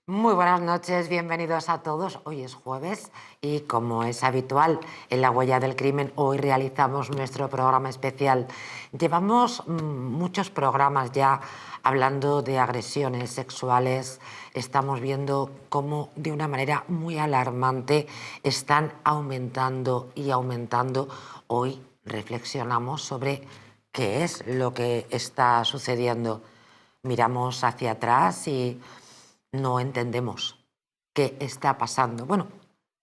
Muy buenas noches, bienvenidos a todos. Hoy es jueves y como es habitual en La Huella del Crimen, hoy realizamos nuestro programa especial. Llevamos muchos programas ya hablando de agresiones sexuales. Estamos viendo cómo de una manera muy alarmante están aumentando y aumentando. Hoy reflexionamos sobre qué es lo que está sucediendo. Miramos hacia atrás y no entendemos qué está pasando. Bueno,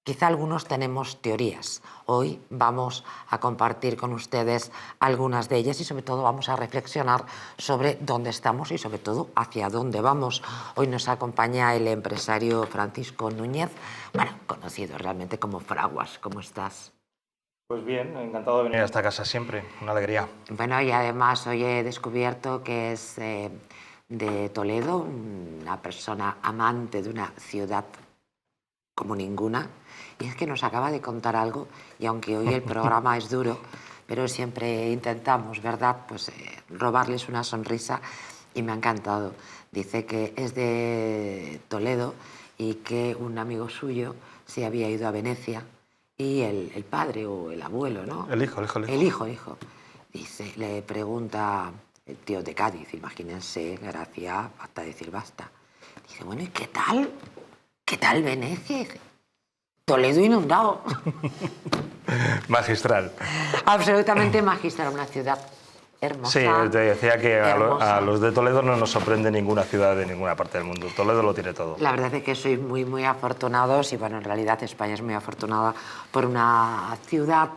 quizá algunos tenemos teorías. Hoy vamos a compartir con ustedes algunas de ellas y sobre todo vamos a reflexionar sobre dónde estamos y sobre todo hacia dónde vamos. Hoy nos acompaña el empresario Francisco Núñez, bueno, conocido realmente como Fraguas. ¿Cómo estás? Pues bien, encantado de venir a esta casa siempre, una alegría. Bueno, y además hoy he descubierto que es de Toledo, una persona amante de una ciudad como ninguna. Y es que nos acaba de contar algo, y aunque hoy el programa es duro, pero siempre intentamos, ¿verdad?, pues robarles una sonrisa, y me ha encantado. Dice que es de Toledo y que un amigo suyo se había ido a Venecia y el padre o el abuelo, ¿no? El hijo, el hijo, el hijo. El hijo. Dice, le pregunta el tío de Cádiz, imagínense, gracia hasta decir basta. Dice, bueno, ¿y qué tal? ¿Qué tal Venecia? Dice, Toledo inundado. Magistral. Absolutamente magistral, una ciudad hermosa. Sí, te decía que hermosa. a los de Toledo no nos sorprende ninguna ciudad de ninguna parte del mundo. Toledo lo tiene todo. La verdad es que sois muy, muy afortunados y bueno, en realidad España es muy afortunada por una ciudad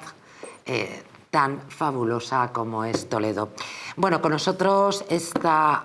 tan fabulosa como es Toledo. Bueno, con nosotros está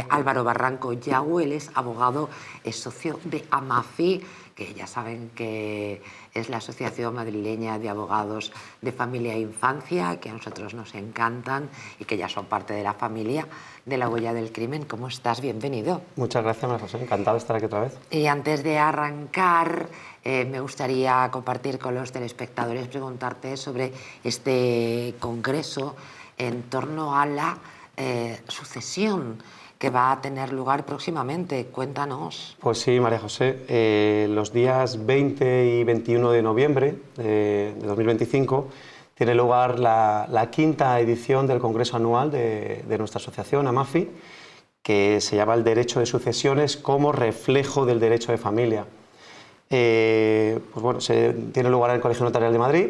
Álvaro Barranco Yagu, él es abogado, es socio de AMAFI, que ya saben que es la Asociación Madrileña de Abogados de Familia e Infancia, que a nosotros nos encantan y que ya son parte de la familia de La Huella del Crimen. ¿Cómo estás? Bienvenido. Muchas gracias, María José. Encantado de estar aquí otra vez. Y antes de arrancar, me gustaría compartir con los telespectadores, preguntarte sobre este congreso en torno a la sucesión que va a tener lugar próximamente. Cuéntanos. Pues sí, María José, los días 20 y 21 de noviembre de 2025 tiene lugar la quinta edición del Congreso Anual de nuestra asociación, AMAFI, que se llama el Derecho de Sucesiones como reflejo del derecho de familia. Pues bueno, tiene lugar en el Colegio Notarial de Madrid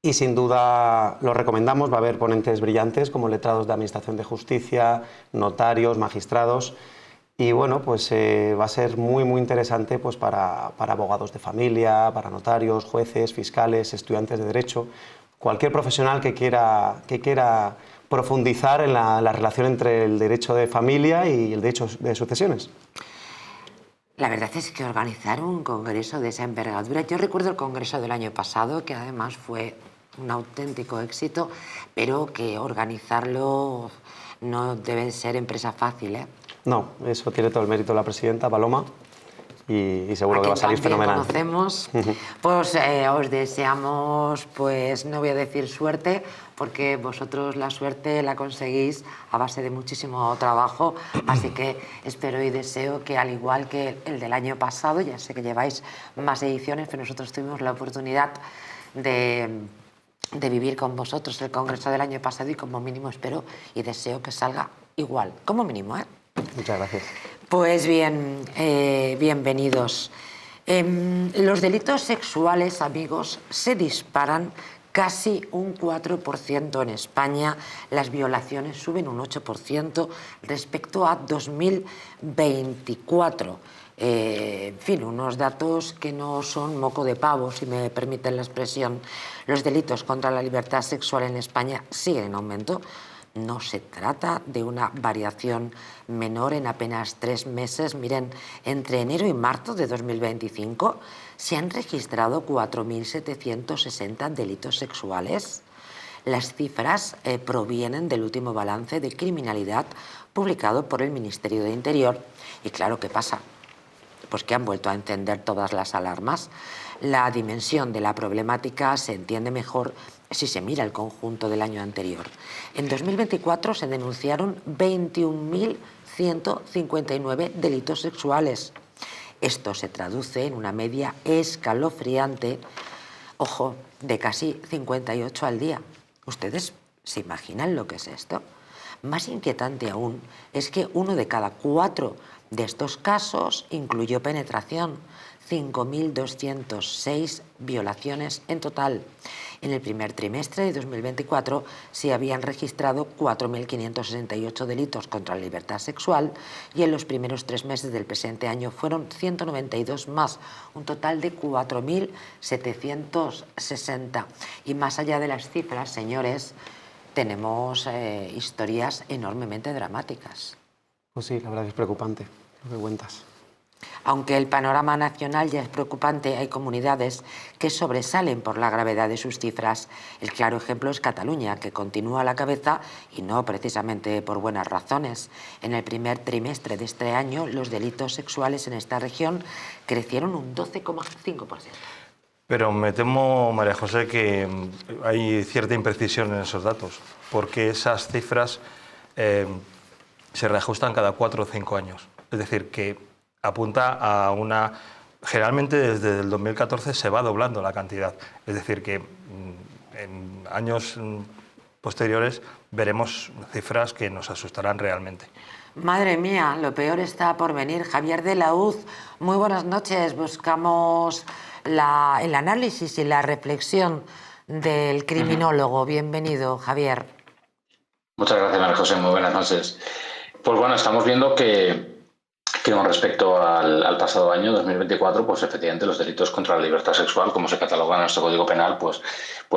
y sin duda lo recomendamos. Va a haber ponentes brillantes como letrados de Administración de Justicia, notarios, magistrados. Y bueno, pues va a ser muy, muy interesante pues, para abogados de familia, para notarios, jueces, fiscales, estudiantes de Derecho, cualquier profesional que quiera profundizar en la relación entre el derecho de familia y el derecho de sucesiones. La verdad es que organizar un congreso de esa envergadura, yo recuerdo el congreso del año pasado, que además fue un auténtico éxito, pero que organizarlo no debe ser empresa fácil, ¿eh? No, eso tiene todo el mérito de la presidenta Paloma y seguro que va a salir también fenomenal. Conocemos, pues os deseamos, pues no voy a decir suerte, porque vosotros la suerte la conseguís a base de muchísimo trabajo, así que espero y deseo que al igual que el del año pasado, ya sé que lleváis más ediciones, pero nosotros tuvimos la oportunidad de vivir con vosotros el congreso del año pasado y como mínimo espero y deseo que salga igual, como mínimo, ¿eh? Muchas gracias. Pues bien, bienvenidos. Los delitos sexuales, amigos, se disparan casi un 4% en España. Las violaciones suben un 8% respecto a 2024. En fin, unos datos que no son moco de pavo, si me permiten la expresión. Los delitos contra la libertad sexual en España siguen en aumento. No se trata de una variación menor en apenas 3 meses. Miren, entre enero y marzo de 2025 se han registrado 4.760 delitos sexuales. Las cifras provienen del último balance de criminalidad publicado por el Ministerio de Interior. Y claro, ¿qué pasa? Pues que han vuelto a encender todas las alarmas. La dimensión de la problemática se entiende mejor si se mira el conjunto del año anterior. En 2024 se denunciaron 21.159 delitos sexuales. Esto se traduce en una media escalofriante, ojo, de casi 58 al día. ¿Ustedes se imaginan lo que es esto? Más inquietante aún es que 1 de cada 4 de estos casos incluyó penetración, 5.206 violaciones en total. En el primer trimestre de 2024 se habían registrado 4.568 delitos contra la libertad sexual y en los primeros 3 meses del presente año fueron 192 más, un total de 4.760. Y más allá de las cifras, señores, tenemos historias enormemente dramáticas. Pues sí, la verdad es preocupante lo que cuentas. Aunque el panorama nacional ya es preocupante, hay comunidades que sobresalen por la gravedad de sus cifras. El claro ejemplo es Cataluña, que continúa a la cabeza y no precisamente por buenas razones. En el primer trimestre de este año, los delitos sexuales en esta región crecieron un 12,5%. Pero me temo, María José, que hay cierta imprecisión en esos datos, porque esas cifras se reajustan cada 4 o 5 años. Es decir, que apunta a una... Generalmente desde el 2014 se va doblando la cantidad. Es decir, que en años posteriores veremos cifras que nos asustarán realmente. Madre mía, lo peor está por venir. Javier de la Hoz, muy buenas noches. Buscamos el análisis y la reflexión del criminólogo. Bienvenido, Javier. Muchas gracias, María José. Muy buenas noches. Pues bueno, estamos viendo que con respecto al pasado año, 2024, pues efectivamente los delitos contra la libertad sexual, como se cataloga en nuestro Código Penal, pues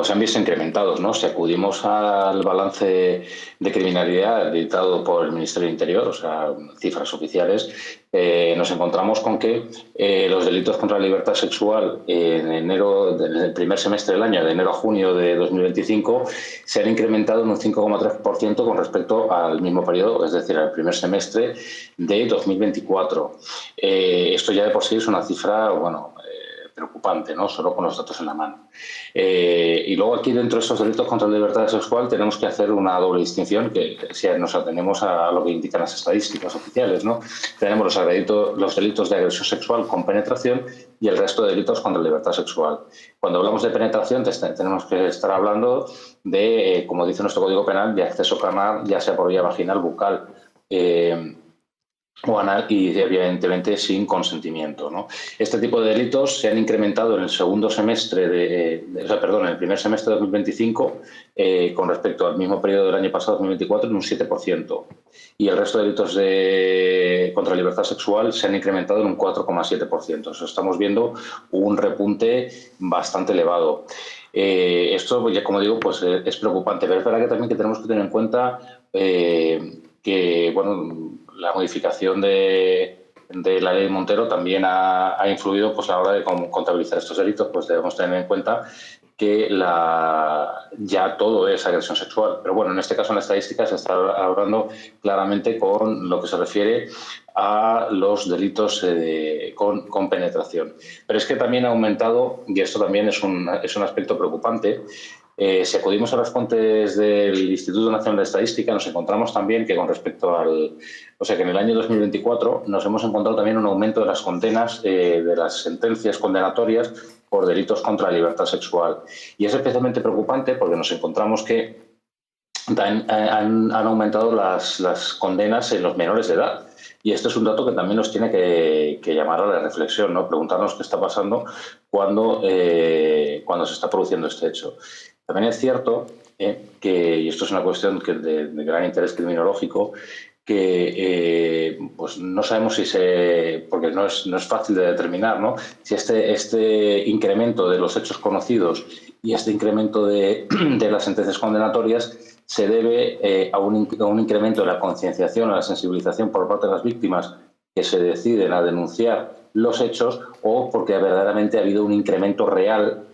se han visto incrementados, ¿no? Si acudimos al balance de criminalidad editado por el Ministerio del Interior, o sea, cifras oficiales, nos encontramos con que los delitos contra la libertad sexual en el primer semestre del año, de enero a junio de 2025, se han incrementado en un 5,3% con respecto al mismo periodo, es decir, al primer semestre de 2024. Esto ya de por sí es una cifra, preocupante, ¿no? Solo con los datos en la mano. Y luego aquí dentro de estos delitos contra la libertad sexual tenemos que hacer una doble distinción que si nos atenemos a lo que indican las estadísticas oficiales, ¿no? Tenemos los delitos de agresión sexual con penetración y el resto de delitos contra la libertad sexual. Cuando hablamos de penetración tenemos que estar hablando de, como dice nuestro Código Penal, de acceso carnal, ya sea por vía vaginal, bucal, o anal y evidentemente sin consentimiento, ¿no? Este tipo de delitos se han incrementado en el segundo semestre en el primer semestre de 2025 con respecto al mismo periodo del año pasado, 2024, en un 7%. Y el resto de delitos contra la libertad sexual se han incrementado en un 4,7%. Eso estamos viendo un repunte bastante elevado. Esto, ya como digo, pues es preocupante, pero es verdad que también tenemos que tener en cuenta que, bueno, la modificación de la ley Montero también ha influido pues, a la hora de contabilizar estos delitos, pues debemos tener en cuenta que ya todo es agresión sexual. Pero bueno, en este caso en la estadística se está hablando claramente con lo que se refiere a los delitos con penetración. Pero es que también ha aumentado, y esto también es un aspecto preocupante. Si acudimos a las fuentes del Instituto Nacional de Estadística, nos encontramos también que con respecto que en el año 2024 nos hemos encontrado también un aumento de las condenas, de las sentencias condenatorias por delitos contra la libertad sexual. Y es especialmente preocupante porque nos encontramos que han aumentado las condenas en los menores de edad. Y este es un dato que también nos tiene que llamar a la reflexión, ¿no? Preguntarnos qué está pasando cuando se está produciendo este hecho. También es cierto que, y esto es una cuestión de gran interés criminológico, que pues no sabemos porque no es fácil de determinar, ¿no? Si este incremento de los hechos conocidos y este incremento de las sentencias condenatorias se debe a un incremento de la concienciación, a la sensibilización por parte de las víctimas que se deciden a denunciar los hechos, o porque verdaderamente ha habido un incremento real,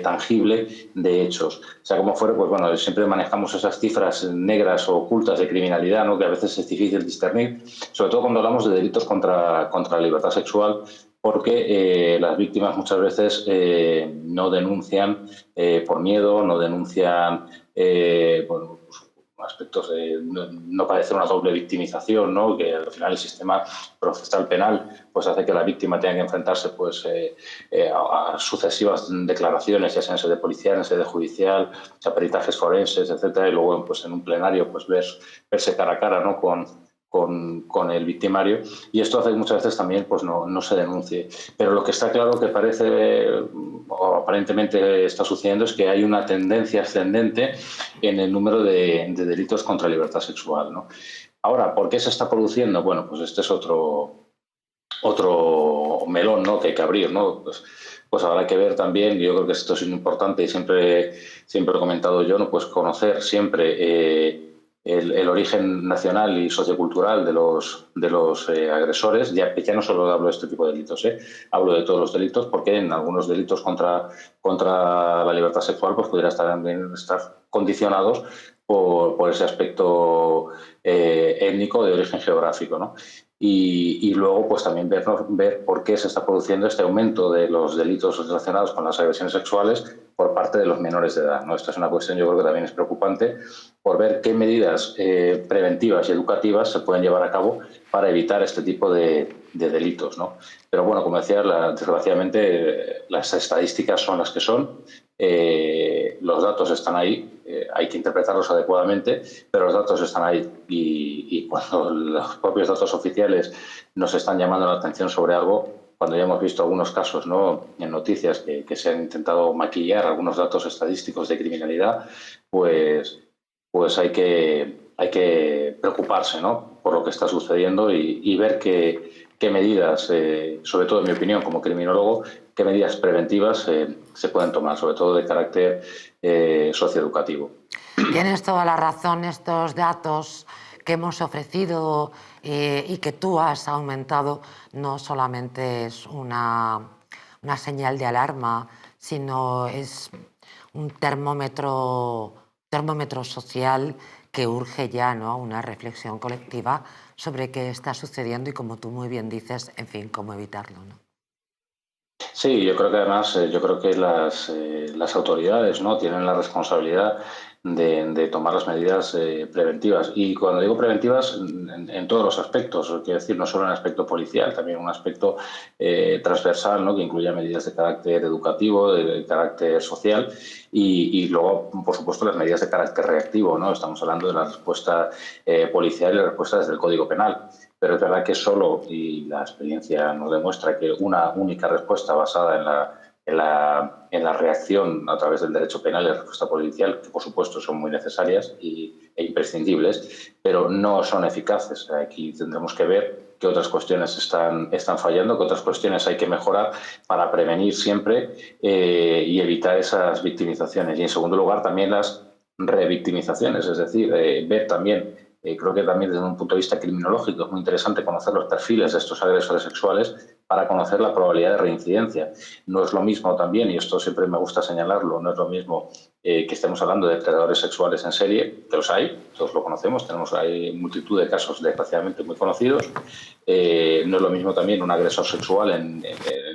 tangible, de hechos. O sea, como fuera, pues bueno, siempre manejamos esas cifras negras o ocultas de criminalidad, ¿no? Que a veces es difícil discernir, sobre todo cuando hablamos de delitos contra la libertad sexual, porque las víctimas muchas veces no denuncian por miedo, no denuncian aspectos de no parecer una doble victimización, ¿no? Que al final el sistema procesal penal pues hace que la víctima tenga que enfrentarse pues a sucesivas declaraciones, ya sean en sede policial, en sede judicial, a peritajes forenses, etcétera, y luego pues en un plenario pues verse cara a cara, ¿no? con el victimario, y esto hace que muchas veces también pues no se denuncie. Pero lo que está claro que parece o aparentemente está sucediendo es que hay una tendencia ascendente en el número de delitos contra la libertad sexual, ¿no? Ahora, ¿por qué se está produciendo? Bueno, pues este es otro melón, ¿no? Que hay que abrir, ¿no? Pues habrá que ver también, yo creo que esto es importante y siempre lo he comentado yo, ¿no? Pues conocer siempre el origen nacional y sociocultural de los agresores. Ya no solo hablo de este tipo de delitos, hablo de todos los delitos, porque en algunos delitos contra la libertad sexual pues pudieran estar condicionados por ese aspecto étnico de origen geográfico, ¿no? Y luego pues también ver por qué se está produciendo este aumento de los delitos relacionados con las agresiones sexuales por parte de los menores de edad, ¿no? Esta es una cuestión, yo creo que también es preocupante, por ver qué medidas preventivas y educativas se pueden llevar a cabo para evitar este tipo de delitos, ¿no? Pero bueno, como decía, desgraciadamente las estadísticas son las que son, los datos están ahí, hay que interpretarlos adecuadamente, pero los datos están ahí y cuando los propios datos oficiales nos están llamando la atención sobre algo, cuando ya hemos visto algunos casos, ¿no? En noticias que se han intentado maquillar algunos datos estadísticos de criminalidad, pues hay que preocuparse, ¿no? Por lo que está sucediendo y ver qué medidas, sobre todo en mi opinión como criminólogo, qué medidas preventivas se pueden tomar, sobre todo de carácter socioeducativo. Tienes toda la razón, estos datos que hemos ofrecido y que tú has aumentado no solamente es una señal de alarma, sino es un termómetro social que urge ya, ¿no?, una reflexión colectiva sobre qué está sucediendo y, como tú muy bien dices, en fin, cómo evitarlo, ¿no? Sí, yo creo que además, las autoridades, ¿no?, tienen la responsabilidad de tomar las medidas preventivas. Y cuando digo preventivas, en todos los aspectos, quiero decir, no solo en el aspecto policial, también un aspecto transversal, ¿no?, que incluya medidas de carácter educativo, de carácter social y luego, por supuesto, las medidas de carácter reactivo, ¿no? Estamos hablando de la respuesta policial y la respuesta desde el Código Penal. Pero es verdad que solo, y la experiencia nos demuestra que una única respuesta basada en la reacción a través del derecho penal y la respuesta policial, que por supuesto son muy necesarias e imprescindibles, pero no son eficaces. Aquí tendremos que ver qué otras cuestiones están fallando, qué otras cuestiones hay que mejorar para prevenir siempre y evitar esas victimizaciones. Y en segundo lugar, también las revictimizaciones, es decir, ver también. Creo que también desde un punto de vista criminológico es muy interesante conocer los perfiles de estos agresores sexuales para conocer la probabilidad de reincidencia. No es lo mismo también, y esto siempre me gusta señalarlo, no es lo mismo que estemos hablando de depredadores sexuales en serie, que los hay, todos lo conocemos, hay multitud de casos desgraciadamente muy conocidos. No es lo mismo también un agresor sexual en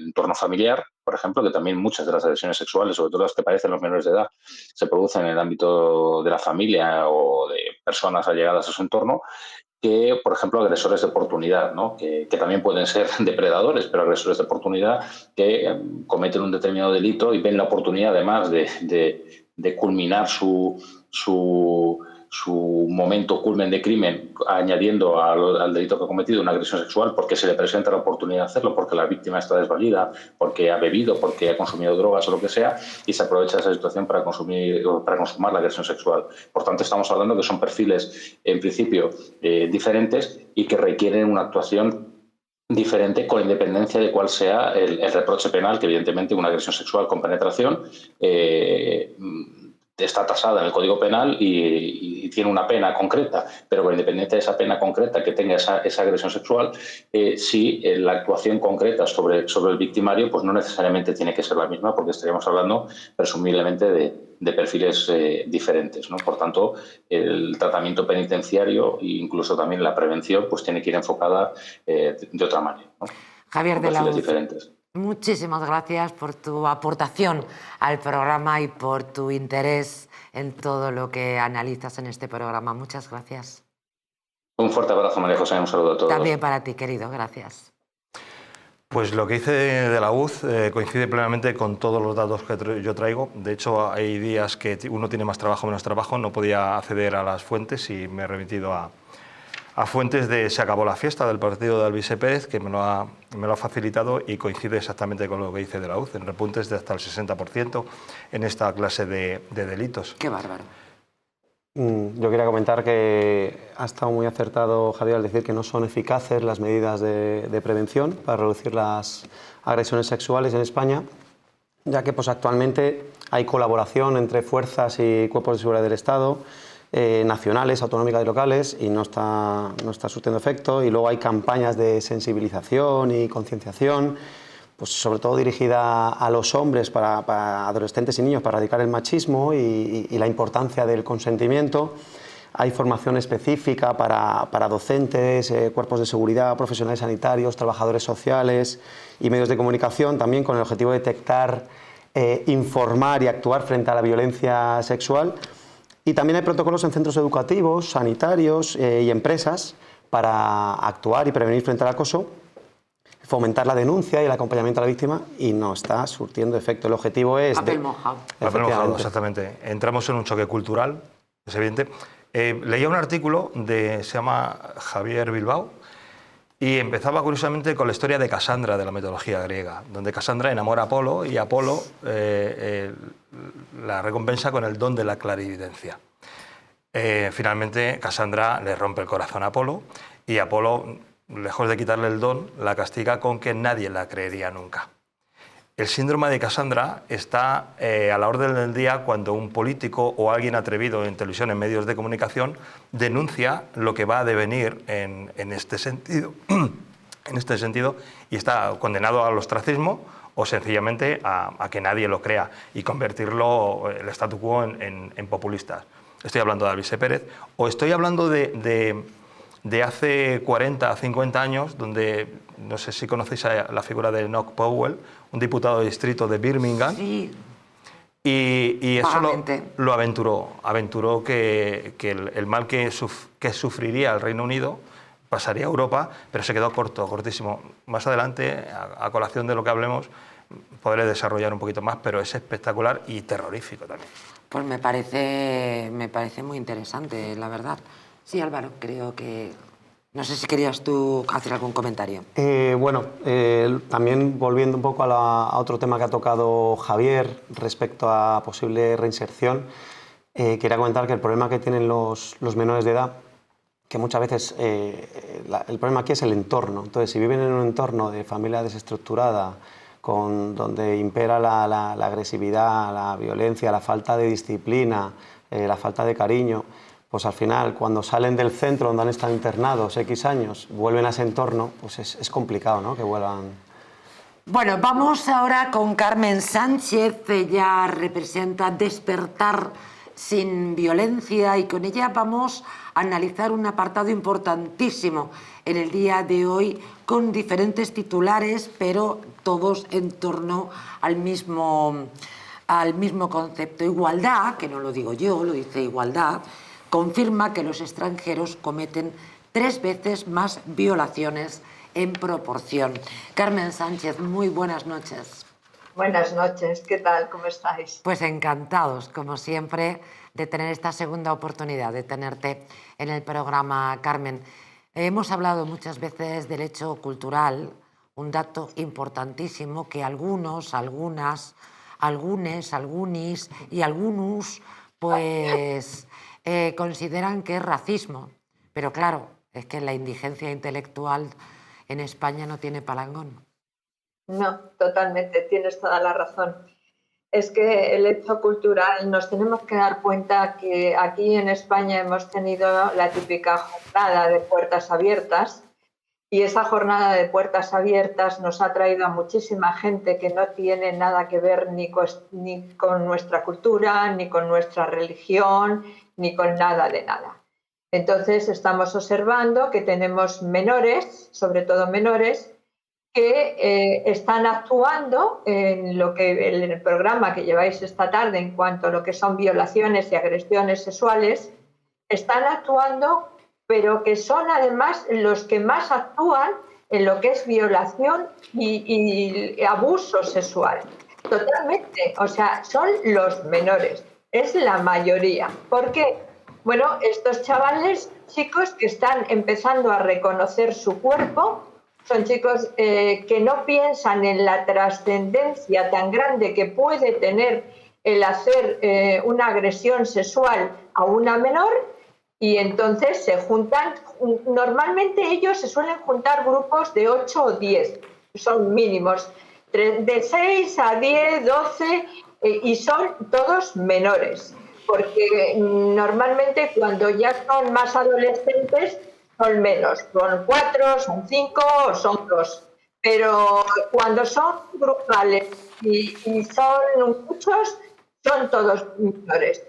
entorno familiar, por ejemplo, que también muchas de las agresiones sexuales, sobre todo las que padecen los menores de edad, se producen en el ámbito de la familia o de personas allegadas a su entorno, que, por ejemplo, agresores de oportunidad, ¿no? que también pueden ser depredadores, pero agresores de oportunidad que cometen un determinado delito y ven la oportunidad, además de culminar su momento culmen de crimen, añadiendo al delito que ha cometido una agresión sexual, porque se le presenta la oportunidad de hacerlo, porque la víctima está desvalida, porque ha bebido, porque ha consumido drogas o lo que sea, y se aprovecha esa situación para consumar la agresión sexual. Por tanto, estamos hablando que son perfiles, en principio, diferentes y que requieren una actuación diferente con independencia de cuál sea el reproche penal, que evidentemente una agresión sexual con penetración está tasada en el Código Penal y tiene una pena concreta, pero con independencia de esa pena concreta que tenga esa agresión sexual, si la actuación concreta sobre el victimario pues no necesariamente tiene que ser la misma, porque estaríamos hablando presumiblemente de perfiles diferentes, ¿no? Por tanto, el tratamiento penitenciario e incluso también la prevención pues tiene que ir enfocada de otra manera, ¿no? Javier de la Hoz, diferentes. Muchísimas gracias por tu aportación al programa y por tu interés en todo lo que analizas en este programa. Muchas gracias. Un fuerte abrazo, María José, un saludo a todos. También para ti, querido, gracias. Pues lo que dice de la UZ coincide plenamente con todos los datos que yo traigo. De hecho, hay días que uno tiene más trabajo o menos trabajo, no podía acceder a las fuentes y me he remitido a fuentes de Se acabó la fiesta del partido de Alvise Pérez, que me lo ha facilitado y coincide exactamente con lo que dice de la UZ, en repuntes de hasta el 60% en esta clase de delitos. Qué bárbaro. Yo quería comentar que ha estado muy acertado Javier al decir que no son eficaces las medidas de prevención para reducir las agresiones sexuales en España, ya que pues, actualmente hay colaboración entre fuerzas y cuerpos de seguridad del Estado, nacionales, autonómicas y locales, y no está surtiendo efecto. Y luego hay campañas de sensibilización y concienciación, pues sobre todo dirigida a los hombres, para adolescentes y niños, para erradicar el machismo y la importancia del consentimiento. Hay formación específica para docentes, cuerpos de seguridad, profesionales sanitarios, trabajadores sociales y medios de comunicación, también con el objetivo de detectar, informar y actuar frente a la violencia sexual. Y también hay protocolos en centros educativos, sanitarios y empresas para actuar y prevenir frente al acoso, fomentar la denuncia y el acompañamiento a la víctima, y no está surtiendo efecto. El objetivo es... Papel mojado. Papel mojado, exactamente. Entramos en un choque cultural, es evidente. Leía un artículo se llama Javier Bilbao, y empezaba curiosamente con la historia de Casandra, de la mitología griega, donde Casandra enamora a Apolo y Apolo la recompensa con el don de la clarividencia. Finalmente Casandra le rompe el corazón a Apolo y Apolo, lejos de quitarle el don, la castiga con que nadie la creería nunca. El síndrome de Casandra está a la orden del día cuando un político o alguien atrevido en televisión, en medios de comunicación, denuncia lo que va a devenir en este sentido, y está condenado al ostracismo o sencillamente a que nadie lo crea y convertirlo, el statu quo, en populistas. Estoy hablando de Alvise Pérez, o estoy hablando de hace 40, 50 años, donde, no sé si conocéis a la figura de Enoch Powell, un diputado de distrito de Birmingham, Sí. y eso Vagamente. lo aventuró que el mal que sufriría el Reino Unido pasaría a Europa, pero se quedó cortísimo. Más adelante, a colación de lo que hablemos, podré desarrollar un poquito más, pero es espectacular y terrorífico también. Pues me parece muy interesante, la verdad. Sí, Álvaro, creo que... No sé si querías tú hacer algún comentario. También volviendo un poco a otro tema que ha tocado Javier respecto a posible reinserción, quería comentar que el problema que tienen los menores de edad, que muchas veces el problema aquí es el entorno. Entonces, si viven en un entorno de familia desestructurada, donde impera la agresividad, la violencia, la falta de disciplina, la falta de cariño, pues al final, cuando salen del centro donde han estado internados X años, vuelven a ese entorno, pues es complicado, ¿no?, que vuelvan. Bueno, vamos ahora con Carmen Sánchez. Ella representa Despertar sin Violencia y con ella vamos a analizar un apartado importantísimo en el día de hoy con diferentes titulares, pero todos en torno al mismo concepto. Igualdad, que no lo digo yo, lo dice Igualdad, confirma que los extranjeros cometen 3 veces más violaciones en proporción. Carmen Sánchez, muy buenas noches. Buenas noches, ¿qué tal? ¿Cómo estáis? Pues encantados, como siempre, de tener esta segunda oportunidad de tenerte en el programa, Carmen. Hemos hablado muchas veces del hecho cultural, un dato importantísimo que algunos, algunas, algunes, algunis y algunos, pues... consideran que es racismo, pero claro, es que la indigencia intelectual en España no tiene parangón. No, totalmente, tienes toda la razón. Es que el hecho cultural, nos tenemos que dar cuenta que aquí en España hemos tenido la típica jornada de puertas abiertas, y esa jornada de puertas abiertas nos ha traído a muchísima gente que no tiene nada que ver ni con nuestra cultura, ni con nuestra religión, ni con nada de nada. Entonces estamos observando que tenemos menores, sobre todo menores, que están actuando en el programa que lleváis esta tarde en cuanto a lo que son violaciones y agresiones sexuales, están actuando, pero que son además los que más actúan en lo que es violación y abuso sexual. Totalmente, o sea, son los menores, es la mayoría. ¿Por qué? Bueno, estos chavales, chicos que están empezando a reconocer su cuerpo, son chicos que no piensan en la trascendencia tan grande que puede tener el hacer una agresión sexual a una menor, y entonces se juntan, normalmente ellos se suelen juntar grupos de 8 o 10, son mínimos, de 6 a 10, 12, y son todos menores, porque normalmente cuando ya son más adolescentes son menos, son 4, son 5 o son 2, pero cuando son grupales y son muchos, son todos menores.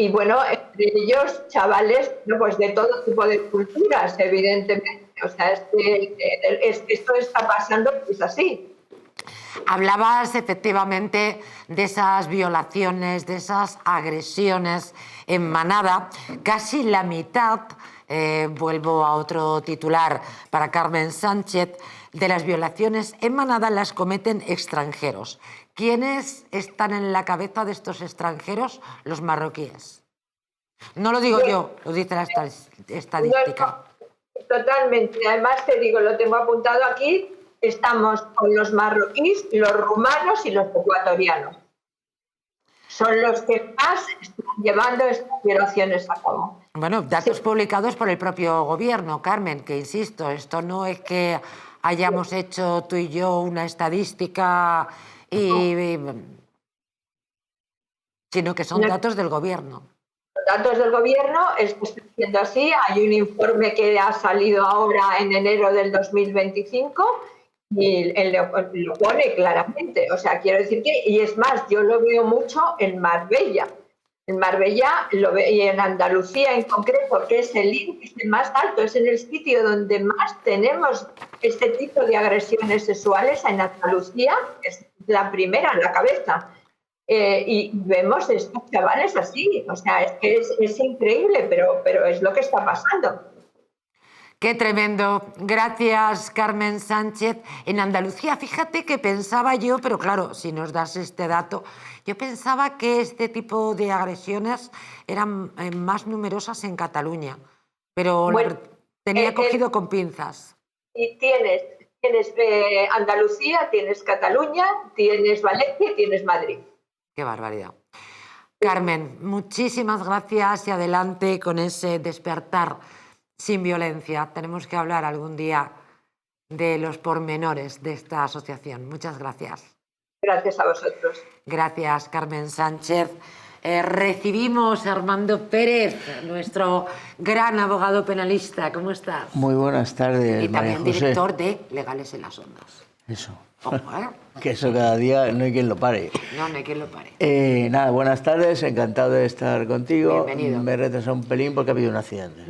Y bueno, entre ellos chavales pues de todo tipo de culturas, evidentemente. O sea, esto está pasando, es así. Hablabas efectivamente de esas violaciones, de esas agresiones en manada. Casi la mitad, vuelvo a otro titular para Carmen Sánchez, de las violaciones en manada las cometen extranjeros. ¿Quiénes están en la cabeza de estos extranjeros? Los marroquíes. No lo digo yo, lo dice la estadística. Totalmente. Además te digo, lo tengo apuntado aquí, estamos con los marroquíes, los rumanos y los ecuatorianos. Son los que más están llevando estas violaciones a cabo. Bueno, datos publicados por el propio gobierno, Carmen, que insisto, esto no es que hayamos hecho tú y yo una estadística, sino que son datos del gobierno. Datos del gobierno, está siendo así. Hay un informe que ha salido ahora en enero del 2025 y lo pone claramente. O sea, quiero decir que, y es más, yo lo veo mucho en Marbella. En Marbella y en Andalucía en concreto, que es el índice más alto, es en el sitio donde más tenemos este tipo de agresiones sexuales. En Andalucía es la primera en la cabeza. Y vemos estos chavales así, o sea, es que es increíble, pero es lo que está pasando. Qué tremendo. Gracias, Carmen Sánchez. En Andalucía, fíjate que pensaba yo, pero claro, si nos das este dato, yo pensaba que este tipo de agresiones eran más numerosas en Cataluña, pero bueno, tenía cogido con pinzas. Y tienes Andalucía, tienes Cataluña, tienes Valencia y tienes Madrid. Qué barbaridad. Carmen, muchísimas gracias y adelante con ese despertar sin violencia. Tenemos que hablar algún día de los pormenores de esta asociación. Muchas gracias. Gracias a vosotros. Gracias, Carmen Sánchez. Recibimos a Armando Pérez, nuestro gran abogado penalista. ¿Cómo estás? Muy buenas tardes, y también María José. Director de Legales en las Ondas. Eso. Ojo, Que eso cada día no hay quien lo pare. No, no hay quien lo pare. Nada, buenas tardes, encantado de estar contigo. Bienvenido. Me retrasó un pelín porque ha habido un accidente.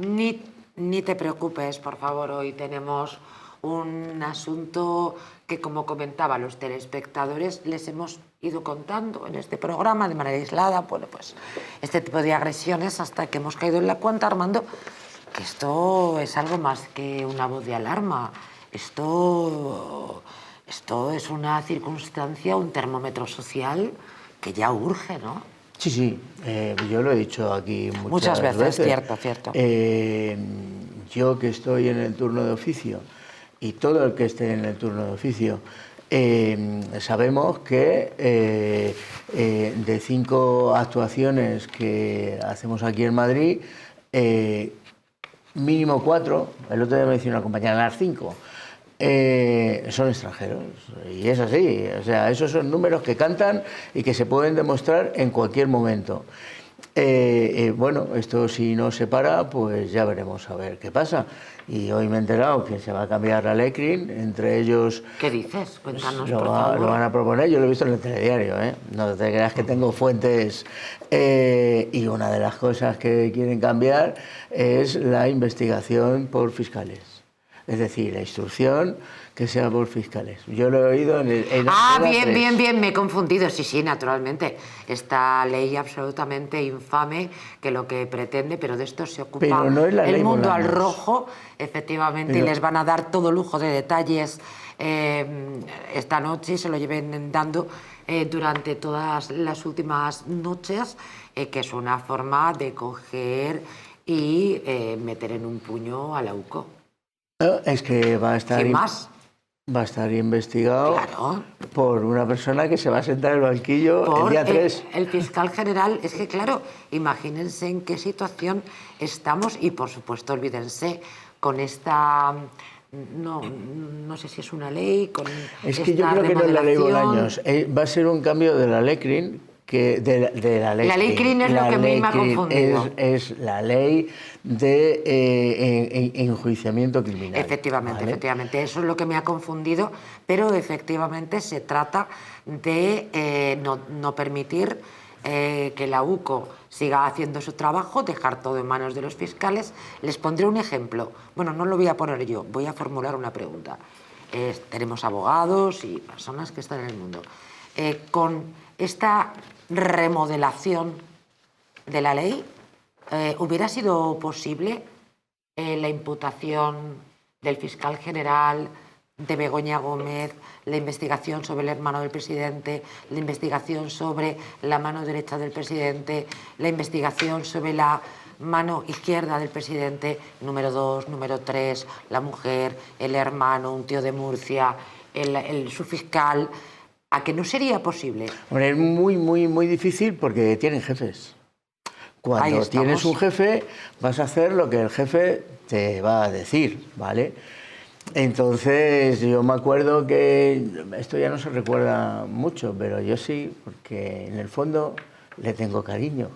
Ni te preocupes, por favor. Hoy tenemos un asunto que, como comentaba los telespectadores, les hemos ido contando en este programa de manera aislada. Bueno, pues este tipo de agresiones, hasta que hemos caído en la cuenta, Armando, que esto es algo más que una voz de alarma. Esto es una circunstancia, un termómetro social que ya urge, ¿no? Sí, sí, yo lo he dicho aquí muchas veces. Cierto. Yo que estoy en el turno de oficio y todo el que esté en el turno de oficio, sabemos que de 5 actuaciones que hacemos aquí en Madrid, mínimo 4, el otro día me decía una compañera, las 5, son extranjeros, y es así, o sea, esos son números que cantan y que se pueden demostrar en cualquier momento. Bueno, esto si no se para, pues ya veremos a ver qué pasa. Y hoy me he enterado que se va a cambiar la LECRIN, entre ellos... ¿Qué dices? Cuéntanos, por favor. Lo van a proponer, yo lo he visto en el telediario, ¿eh? No te creas que tengo fuentes. Y una de las cosas que quieren cambiar es la investigación por fiscales. Es decir, la instrucción que sea por fiscales. Yo lo he oído en Bien, me he confundido. Sí, naturalmente. Esta ley absolutamente infame que lo que pretende, pero de esto se ocupa pero no es la el ley mundo al Bolaños. rojo, efectivamente, Pero... y les van a dar todo lujo de detalles esta noche y se lo lleven dando durante todas las últimas noches, que es una forma de coger y meter en un puño a la UCO. No, es que va a estar... Sin más. Va a estar investigado Claro. por una persona que se va a sentar en el banquillo el día 3. El fiscal general, es que claro, imagínense en qué situación estamos y por supuesto olvídense con esta, no sé si es una ley, con Es que yo creo que no es la ley Bolaños, va a ser un cambio de la ley CRIN, de la ley. La ley CRIN es lo que a mí me ha confundido. Es la ley de enjuiciamiento criminal. Efectivamente, ¿vale? efectivamente, eso es lo que me ha confundido, pero efectivamente se trata de no permitir que la UCO siga haciendo su trabajo, dejar todo en manos de los fiscales. Les pondré un ejemplo. Bueno, no lo voy a poner yo, voy a formular una pregunta. Tenemos abogados y personas que están en el mundo. Con esta remodelación de la ley, ¿hubiera sido posible la imputación del fiscal general, de Begoña Gómez, la investigación sobre el hermano del presidente, la investigación sobre la mano derecha del presidente, la investigación sobre la mano izquierda del presidente, número 2, número 3, la mujer, el hermano, un tío de Murcia, su fiscal? ¿A que no sería posible? Hombre, es muy difícil porque tienen jefes. Cuando tienes un jefe, vas a hacer lo que el jefe te va a decir, ¿vale? Entonces, yo me acuerdo que, esto ya no se recuerda mucho, pero yo sí, porque en el fondo le tengo cariño.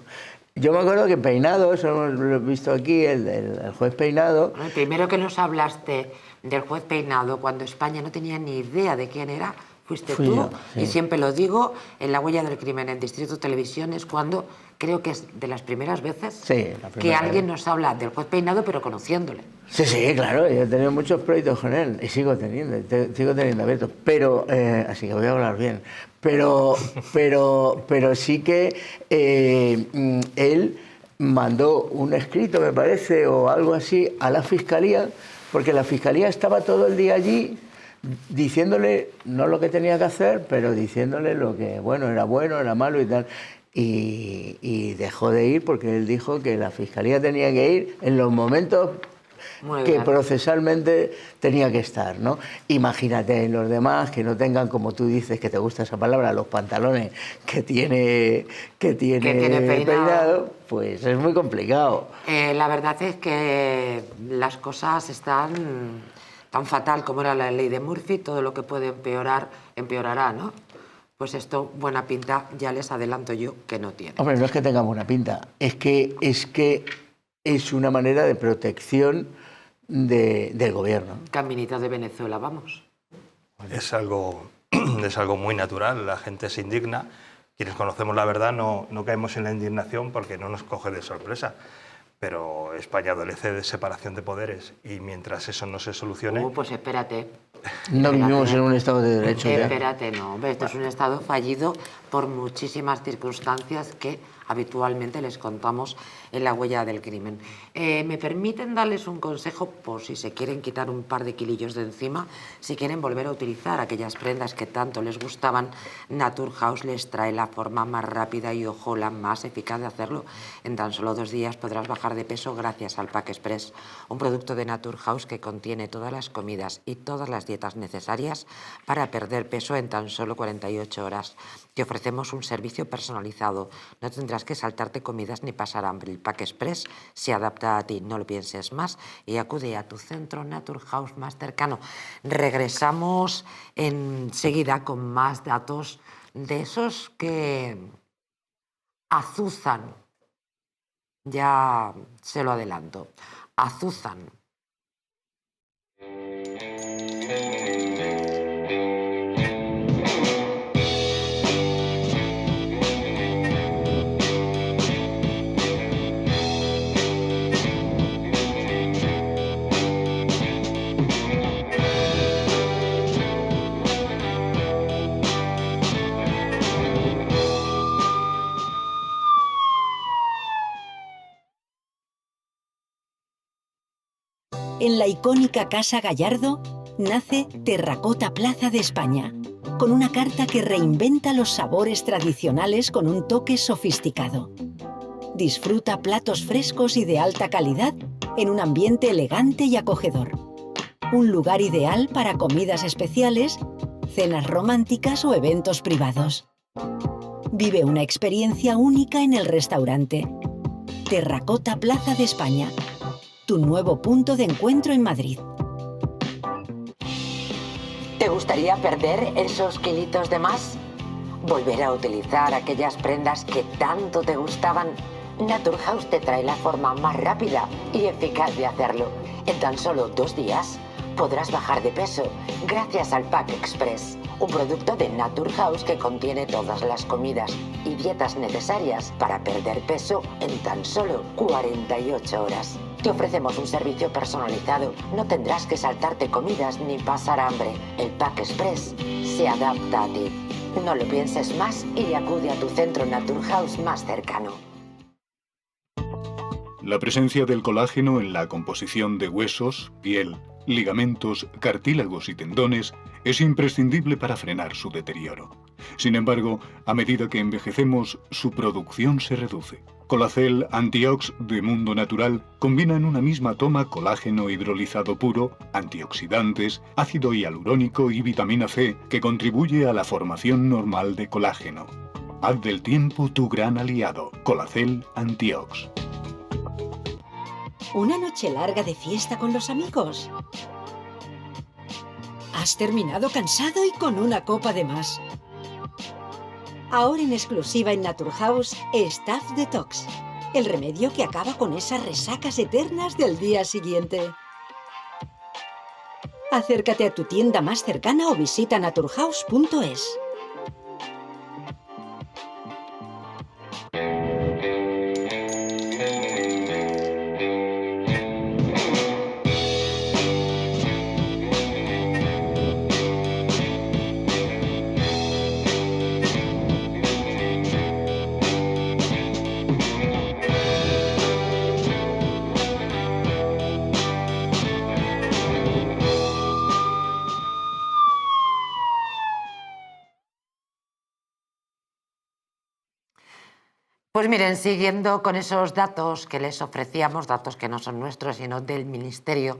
Yo me acuerdo que Peinado, eso lo he visto aquí, el juez Peinado... El primero que nos hablaste del juez Peinado, cuando España no tenía ni idea de quién era, fuiste tú. Yo, sí. Y siempre lo digo, en La huella del crimen, en Distrito Televisión, es cuando creo que es de las primeras veces que alguien nos habla del juez Peinado, pero conociéndole. Sí, claro, yo he tenido muchos proyectos con él y sigo teniendo abiertos, pero, así que voy a hablar bien, pero sí que él mandó un escrito, me parece, o algo así, a la Fiscalía, porque la Fiscalía estaba todo el día allí diciéndole, no lo que tenía que hacer, pero diciéndole lo que, era malo y tal. Y dejó de ir porque él dijo que la Fiscalía tenía que ir en los momentos que procesalmente tenía que estar, ¿no? Imagínate en los demás que no tengan, como tú dices, que te gusta esa palabra, los pantalones que tiene Peinado, pues es muy complicado. La verdad es que las cosas están tan fatal como era la ley de Murphy, todo lo que puede empeorar, empeorará, ¿no? Pues esto, buena pinta, ya les adelanto yo que no tiene. Hombre, no es que tengamos buena pinta, es que es una manera de protección del gobierno. Caminito de Venezuela, vamos. Es algo muy natural, la gente se indigna. Quienes conocemos la verdad no caemos en la indignación porque no nos coge de sorpresa. Pero España adolece de separación de poderes y mientras eso no se solucione... Pues espérate. No vivimos en un Estado de Derecho. Espérate, no. Esto es un Estado fallido por muchísimas circunstancias que habitualmente les contamos en La huella del crimen. ¿Me permiten darles un consejo por si se quieren quitar un par de kilillos de encima? Si quieren volver a utilizar aquellas prendas que tanto les gustaban, Naturhaus les trae la forma más rápida y, ojo, la más eficaz de hacerlo. En tan solo 2 días podrás bajar de peso gracias al Pack Express, un producto de Naturhaus que contiene todas las comidas y todas las dietas necesarias para perder peso en tan solo 48 horas. Te ofrecemos un servicio personalizado. No tendrás que saltarte comidas ni pasar hambre. El Pack Express se adapta a ti. No lo pienses más y acude a tu centro Naturhaus más cercano. Regresamos enseguida con más datos de esos que azuzan. Ya se lo adelanto. Azuzan. En la icónica Casa Gallardo nace Terracota Plaza de España, con una carta que reinventa los sabores tradicionales con un toque sofisticado. Disfruta platos frescos y de alta calidad en un ambiente elegante y acogedor. Un lugar ideal para comidas especiales, cenas románticas o eventos privados. Vive una experiencia única en el restaurante. Terracota Plaza de España, tu nuevo punto de encuentro en Madrid. ¿Te gustaría perder esos kilitos de más? ¿Volver a utilizar aquellas prendas que tanto te gustaban? Naturhaus te trae la forma más rápida y eficaz de hacerlo. En tan solo 2 días podrás bajar de peso gracias al Pack Express, un producto de Naturhaus que contiene todas las comidas y dietas necesarias para perder peso en tan solo 48 horas. Te ofrecemos un servicio personalizado, no tendrás que saltarte comidas ni pasar hambre. El Pack Express se adapta a ti. No lo pienses más y acude a tu centro Naturhaus más cercano. La presencia del colágeno en la composición de huesos, piel, ligamentos, cartílagos y tendones es imprescindible para frenar su deterioro. Sin embargo, a medida que envejecemos, su producción se reduce. Colacel Antiox de Mundo Natural combina en una misma toma colágeno hidrolizado puro, antioxidantes, ácido hialurónico y vitamina C que contribuye a la formación normal de colágeno. Haz del tiempo tu gran aliado. Colacel Antiox. ¿Una noche larga de fiesta con los amigos? ¿Has terminado cansado y con una copa de más? Ahora en exclusiva en Naturhaus, Staff Detox, el remedio que acaba con esas resacas eternas del día siguiente. Acércate a tu tienda más cercana o visita naturhaus.es. Pues miren, siguiendo con esos datos que les ofrecíamos, datos que no son nuestros, sino del Ministerio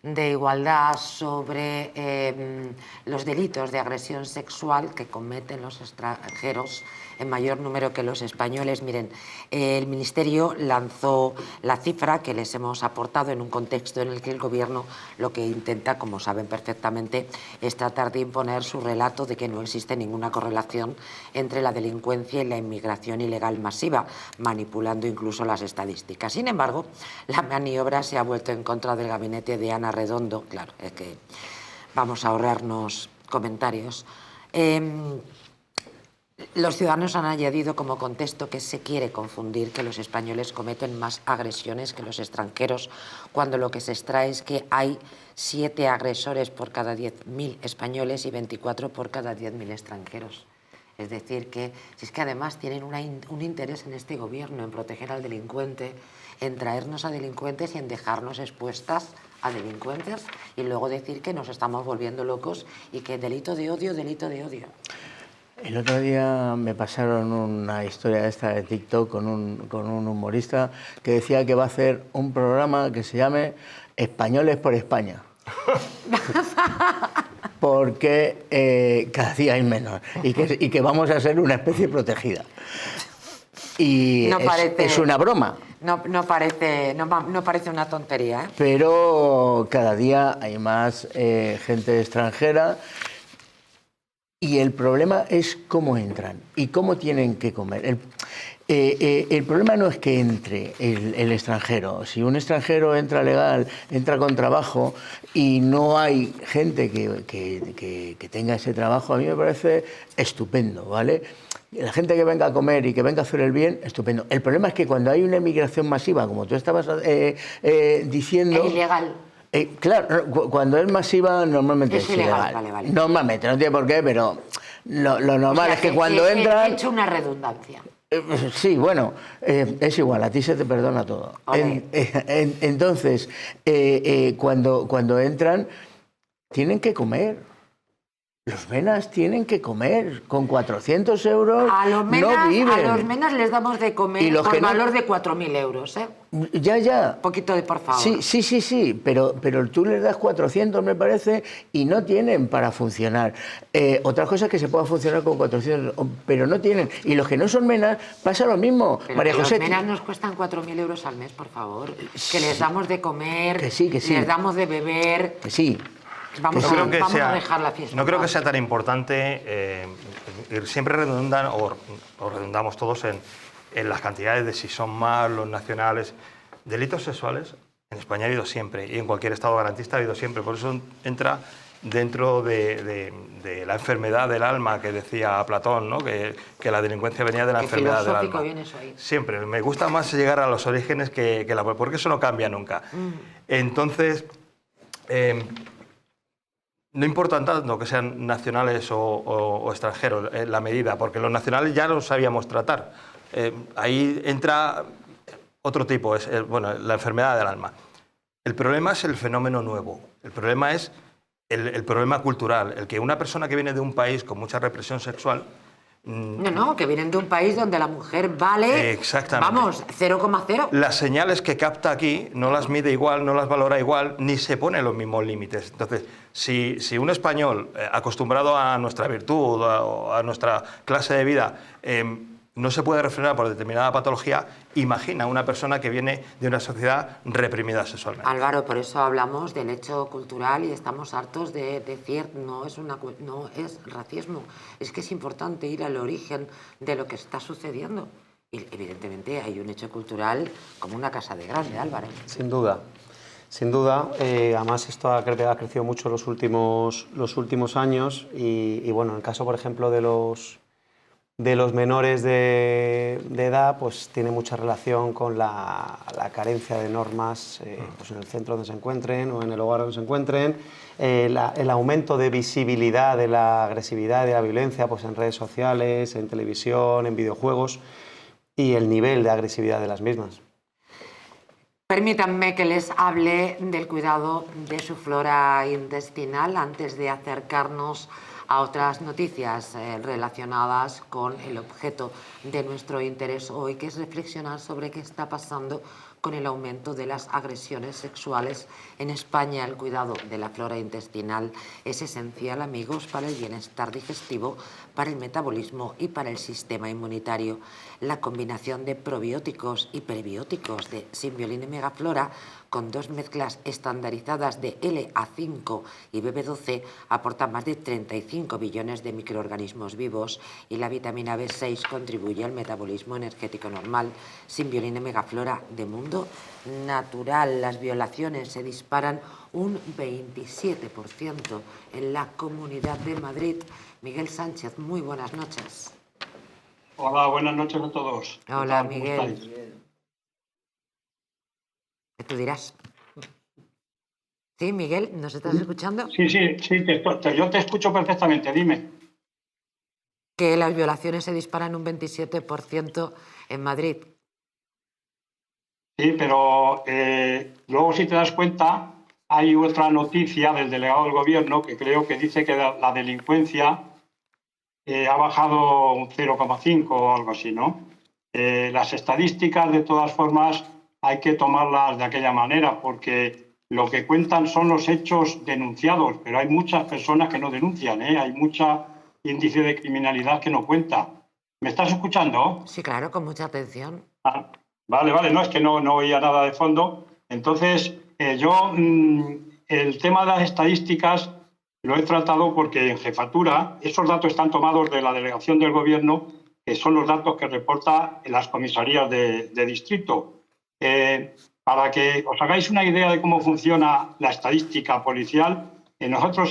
de Igualdad sobre los delitos de agresión sexual que cometen los extranjeros en mayor número que los españoles. Miren, el Ministerio lanzó la cifra que les hemos aportado en un contexto en el que el Gobierno lo que intenta, como saben perfectamente, es tratar de imponer su relato de que no existe ninguna correlación entre la delincuencia y la inmigración ilegal masiva, manipulando incluso las estadísticas. Sin embargo, la maniobra se ha vuelto en contra del gabinete de Ana Redondo. Claro, es que vamos a ahorrarnos comentarios. Los ciudadanos han añadido como contexto que se quiere confundir que los españoles cometen más agresiones que los extranjeros, cuando lo que se extrae es que hay 7 agresores por cada 10.000 españoles y 24 por cada 10.000 extranjeros. Es decir, que si es que además tienen un interés en este gobierno en proteger al delincuente, en traernos a delincuentes y en dejarnos expuestas a delincuentes, y luego decir que nos estamos volviendo locos y que delito de odio, delito de odio. El otro día me pasaron una historia esta de TikTok con un humorista que decía que va a hacer un programa que se llame Españoles por España. Porque cada día hay menos y que vamos a ser una especie protegida. Y no es una broma. No parece una tontería, ¿eh? Pero cada día hay más gente extranjera. Y el problema es cómo entran y cómo tienen que comer. El problema no es que entre el extranjero. Si un extranjero entra legal, entra con trabajo y no hay gente que tenga ese trabajo, a mí me parece estupendo, ¿vale? La gente que venga a comer y que venga a hacer el bien, estupendo. El problema es que cuando hay una inmigración masiva, como tú estabas diciendo... Es ilegal. Claro, cuando es masiva normalmente es ilegal. Vale. Normalmente, no tiene por qué, pero lo normal es que cuando entran... He hecho una redundancia. Sí, bueno, es igual, a ti se te perdona todo. Entonces, cuando entran, tienen que comer. Los menas tienen que comer. Con 400 euros a los menas, no viven. A los menas les damos de comer por valor de 4.000 euros, ¿eh? Ya. Un poquito de por favor. Sí, pero tú les das 400, me parece, y no tienen para funcionar. Otra cosa es que se pueda funcionar con 400, pero no tienen. Y los que no son menas, pasa lo mismo. Pero María José, los menas nos cuestan 4.000 euros al mes, por favor. Que les damos de comer, que sí. les damos de beber. Que sí. Vamos a dejar la fiesta. No creo que sea tan importante. Siempre redundan, o redundamos todos en las cantidades de si son malos, nacionales. Delitos sexuales en España ha habido siempre, y en cualquier estado garantista ha habido siempre. Por eso entra dentro de la enfermedad del alma que decía Platón, ¿no? Que la delincuencia venía de la enfermedad del alma. Viene eso ahí. Siempre. Me gusta más llegar a los orígenes porque eso no cambia nunca. Entonces, no importa tanto que sean nacionales o extranjeros la medida, porque los nacionales ya los sabíamos tratar. Ahí entra otro tipo, la enfermedad del alma. El problema es el fenómeno nuevo. El problema es el problema cultural, el que una persona que viene de un país con mucha represión sexual... No, que vienen de un país donde la mujer vale, exactamente, vamos, 0,0. Las señales que capta aquí no las mide igual, no las valora igual, ni se pone los mismos límites. Entonces, si un español acostumbrado a nuestra virtud o a nuestra clase de vida no se puede refrenar por determinada patología, imagina una persona que viene de una sociedad reprimida sexualmente. Álvaro, por eso hablamos del hecho cultural y estamos hartos de decir no es racismo. Es que es importante ir al origen de lo que está sucediendo. Y evidentemente hay un hecho cultural como una casa de grande, Álvaro. Sin duda. Además esto ha crecido mucho los últimos años y bueno, en el caso, por ejemplo, de los menores de edad, pues tiene mucha relación con la carencia de normas pues en el centro donde se encuentren o en el hogar donde se encuentren, el aumento de visibilidad de la agresividad y de la violencia pues en redes sociales, en televisión, en videojuegos y el nivel de agresividad de las mismas. Permítanme que les hable del cuidado de su flora intestinal antes de acercarnos a otras noticias relacionadas con el objeto de nuestro interés hoy, que es reflexionar sobre qué está pasando con el aumento de las agresiones sexuales en España. El cuidado de la flora intestinal es esencial, amigos, para el bienestar digestivo, para el metabolismo y para el sistema inmunitario. La combinación de probióticos y prebióticos de Symbiolin y Megaflora, con 2 mezclas estandarizadas de LA5 y BB12, aporta más de 35 billones de microorganismos vivos, y la vitamina B6 contribuye al metabolismo energético normal. Symbiolin y Megaflora de Mundo Natural. Las violaciones se disparan un 27% en la Comunidad de Madrid. Miguel Sánchez, muy buenas noches. Hola, buenas noches a todos. Hola, Miguel. ¿Qué tú dirás? ¿Sí, Miguel? ¿Nos estás escuchando? Sí, yo te escucho perfectamente, dime. Que las violaciones se disparan un 27% en Madrid. Sí, pero luego si te das cuenta, hay otra noticia del delegado del gobierno que creo que dice que la delincuencia ha bajado un 0,5 o algo así, ¿no? Las estadísticas, de todas formas, hay que tomarlas de aquella manera, porque lo que cuentan son los hechos denunciados, pero hay muchas personas que no denuncian, hay mucho índice de criminalidad que no cuenta. ¿Me estás escuchando? Sí, claro, con mucha atención. Vale, no, es que no oía nada de fondo. Entonces, el tema de las estadísticas lo he tratado porque en jefatura esos datos están tomados de la delegación del gobierno, que son los datos que reporta en las comisarías de distrito. Para que os hagáis una idea de cómo funciona la estadística policial, nosotros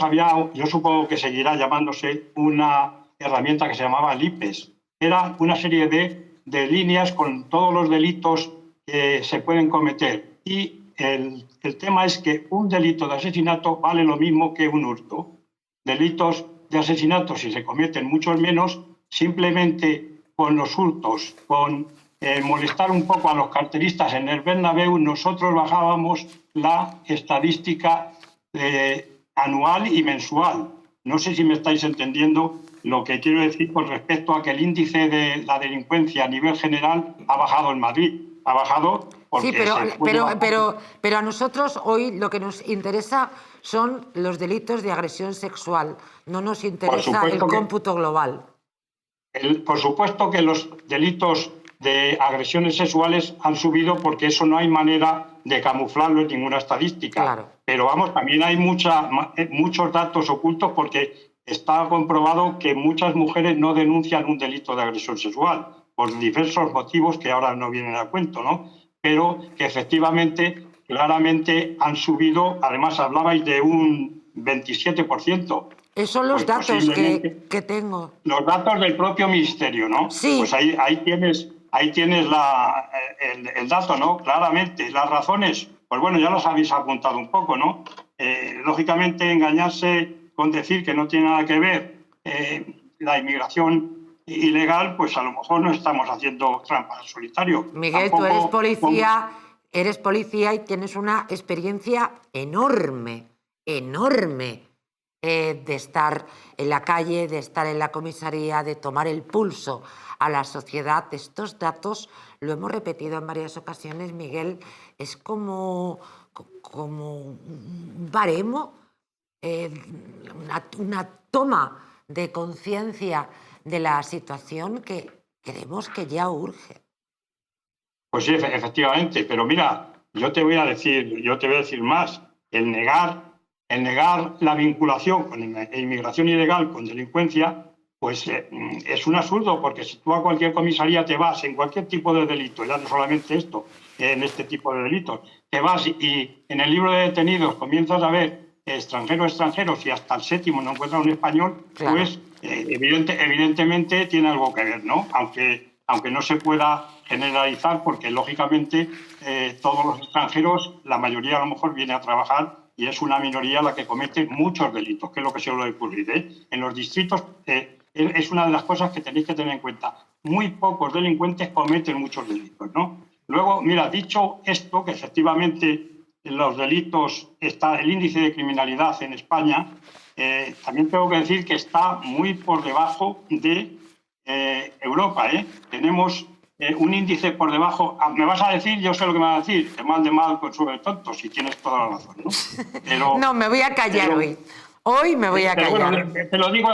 yo supongo que seguirá llamándose una herramienta que se llamaba el IPES. Era una serie de líneas con todos los delitos que se pueden cometer. Y el tema es que un delito de asesinato vale lo mismo que un hurto. Delitos de asesinato, si se cometen muchos menos, simplemente con los hurtos, con molestar un poco a los carteristas en el Bernabéu, nosotros bajábamos la estadística anual y mensual. No sé si me estáis entendiendo lo que quiero decir con respecto a que el índice de la delincuencia a nivel general ha bajado en Madrid. Ha bajado porque... Sí, pero a nosotros hoy lo que nos interesa son los delitos de agresión sexual. No nos interesa el cómputo global. Por supuesto que los delitos de agresiones sexuales han subido porque eso no hay manera de camuflarlo en ninguna estadística. Claro. Pero vamos, también hay muchos datos ocultos porque está comprobado que muchas mujeres no denuncian un delito de agresión sexual por diversos motivos que ahora no vienen a cuento, ¿no? Pero que efectivamente, claramente han subido, además hablabais de un 27%. Esos son los datos que tengo. Los datos del propio Ministerio, ¿no? Sí. Pues ahí tienes el dato, ¿no? Claramente. Las razones, pues bueno, ya las habéis apuntado un poco, ¿no? Lógicamente, engañarse con decir que no tiene nada que ver la inmigración ilegal, pues a lo mejor no estamos haciendo trampa al solitario. Miguel, Tampoco, tú eres policía y tienes una experiencia enorme de estar en la calle, de estar en la comisaría, de tomar el pulso a la sociedad. Estos datos, lo hemos repetido en varias ocasiones, Miguel, es como un baremo, una toma de conciencia de la situación que creemos que ya urge. Pues sí, efectivamente, pero mira, yo te voy a decir más. El negar la vinculación con inmigración ilegal con delincuencia, pues es un absurdo, porque si tú a cualquier comisaría te vas en cualquier tipo de delito, ya no solamente esto, en este tipo de delitos, te vas y en el libro de detenidos comienzas a ver extranjeros y hasta el séptimo no encuentras un español, claro. Pues evidentemente tiene algo que ver, ¿no? Aunque no se pueda generalizar, porque lógicamente todos los extranjeros, la mayoría a lo mejor viene a trabajar y es una minoría la que comete muchos delitos, que es lo que suele ocurrir, ¿eh? En los distritos es una de las cosas que tenéis que tener en cuenta. Muy pocos delincuentes cometen muchos delitos, ¿no? Luego, mira, dicho esto, que efectivamente los delitos, está el índice de criminalidad en España, también tengo que decir que está muy por debajo de Europa, ¿eh? Tenemos un índice por debajo. Me vas a decir, yo sé lo que me vas a decir, que mal de mal consume tonto, si tienes toda la razón, ¿no? Pero, no, me voy a callar hoy. Hoy me voy a callar. Bueno, te lo digo,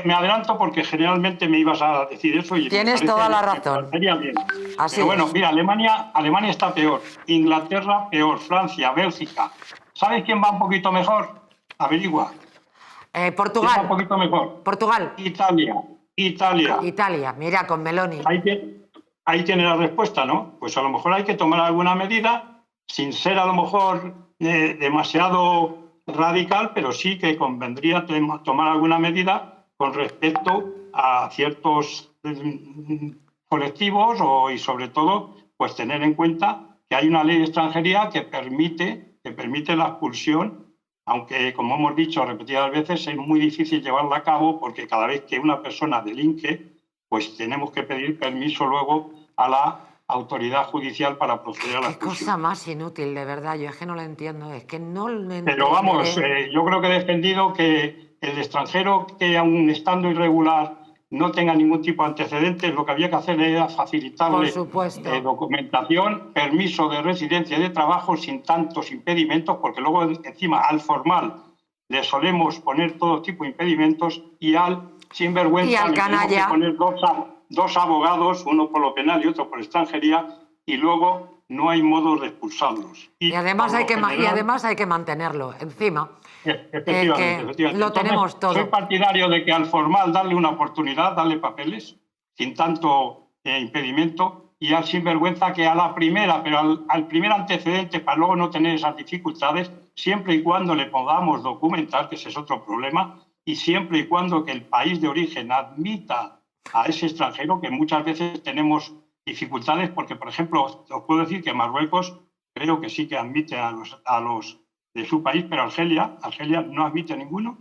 me adelanto porque generalmente me ibas a decir eso. Y tienes toda la razón. Sería bien. Así pero bueno, es. Mira, Alemania está peor, Inglaterra peor, Francia, Bélgica. ¿Sabes quién va un poquito mejor? Averigua. Portugal. ¿Quién va un poquito mejor? Portugal. Italia. Mira, con Meloni. Ahí tiene la respuesta, ¿no? Pues a lo mejor hay que tomar alguna medida, sin ser a lo mejor demasiado radical, pero sí que convendría tomar alguna medida con respecto a ciertos colectivos y sobre todo pues tener en cuenta que hay una ley de extranjería que permite la expulsión, aunque como hemos dicho repetidas veces es muy difícil llevarla a cabo porque cada vez que una persona delinque pues tenemos que pedir permiso luego a la autoridad judicial para proceder a la expulsión. Qué cosa más inútil, de verdad. Yo es que no lo entiendo. Es que no lo entiendo. Pero vamos, yo creo que he defendido que el extranjero que aun estando irregular no tenga ningún tipo de antecedentes, lo que había que hacer era facilitarle documentación, permiso de residencia y de trabajo sin tantos impedimentos, porque luego encima al formal le solemos poner todo tipo de impedimentos y al sinvergüenza y al canalla poner dos abogados, uno por lo penal y otro por extranjería, y luego no hay modo de expulsarlos. Y además hay que mantenerlo encima. Efectivamente. Lo tenemos todo. Soy partidario de que al formal darle una oportunidad, darle papeles, sin tanto impedimento, y al sinvergüenza que a la primera, pero al primer antecedente, para luego no tener esas dificultades, siempre y cuando le podamos documentar, que ese es otro problema, y siempre y cuando que el país de origen admita a ese extranjero, que muchas veces tenemos dificultades, porque, por ejemplo, os puedo decir que Marruecos creo que sí que admite a los de su país, pero Argelia no admite a ninguno.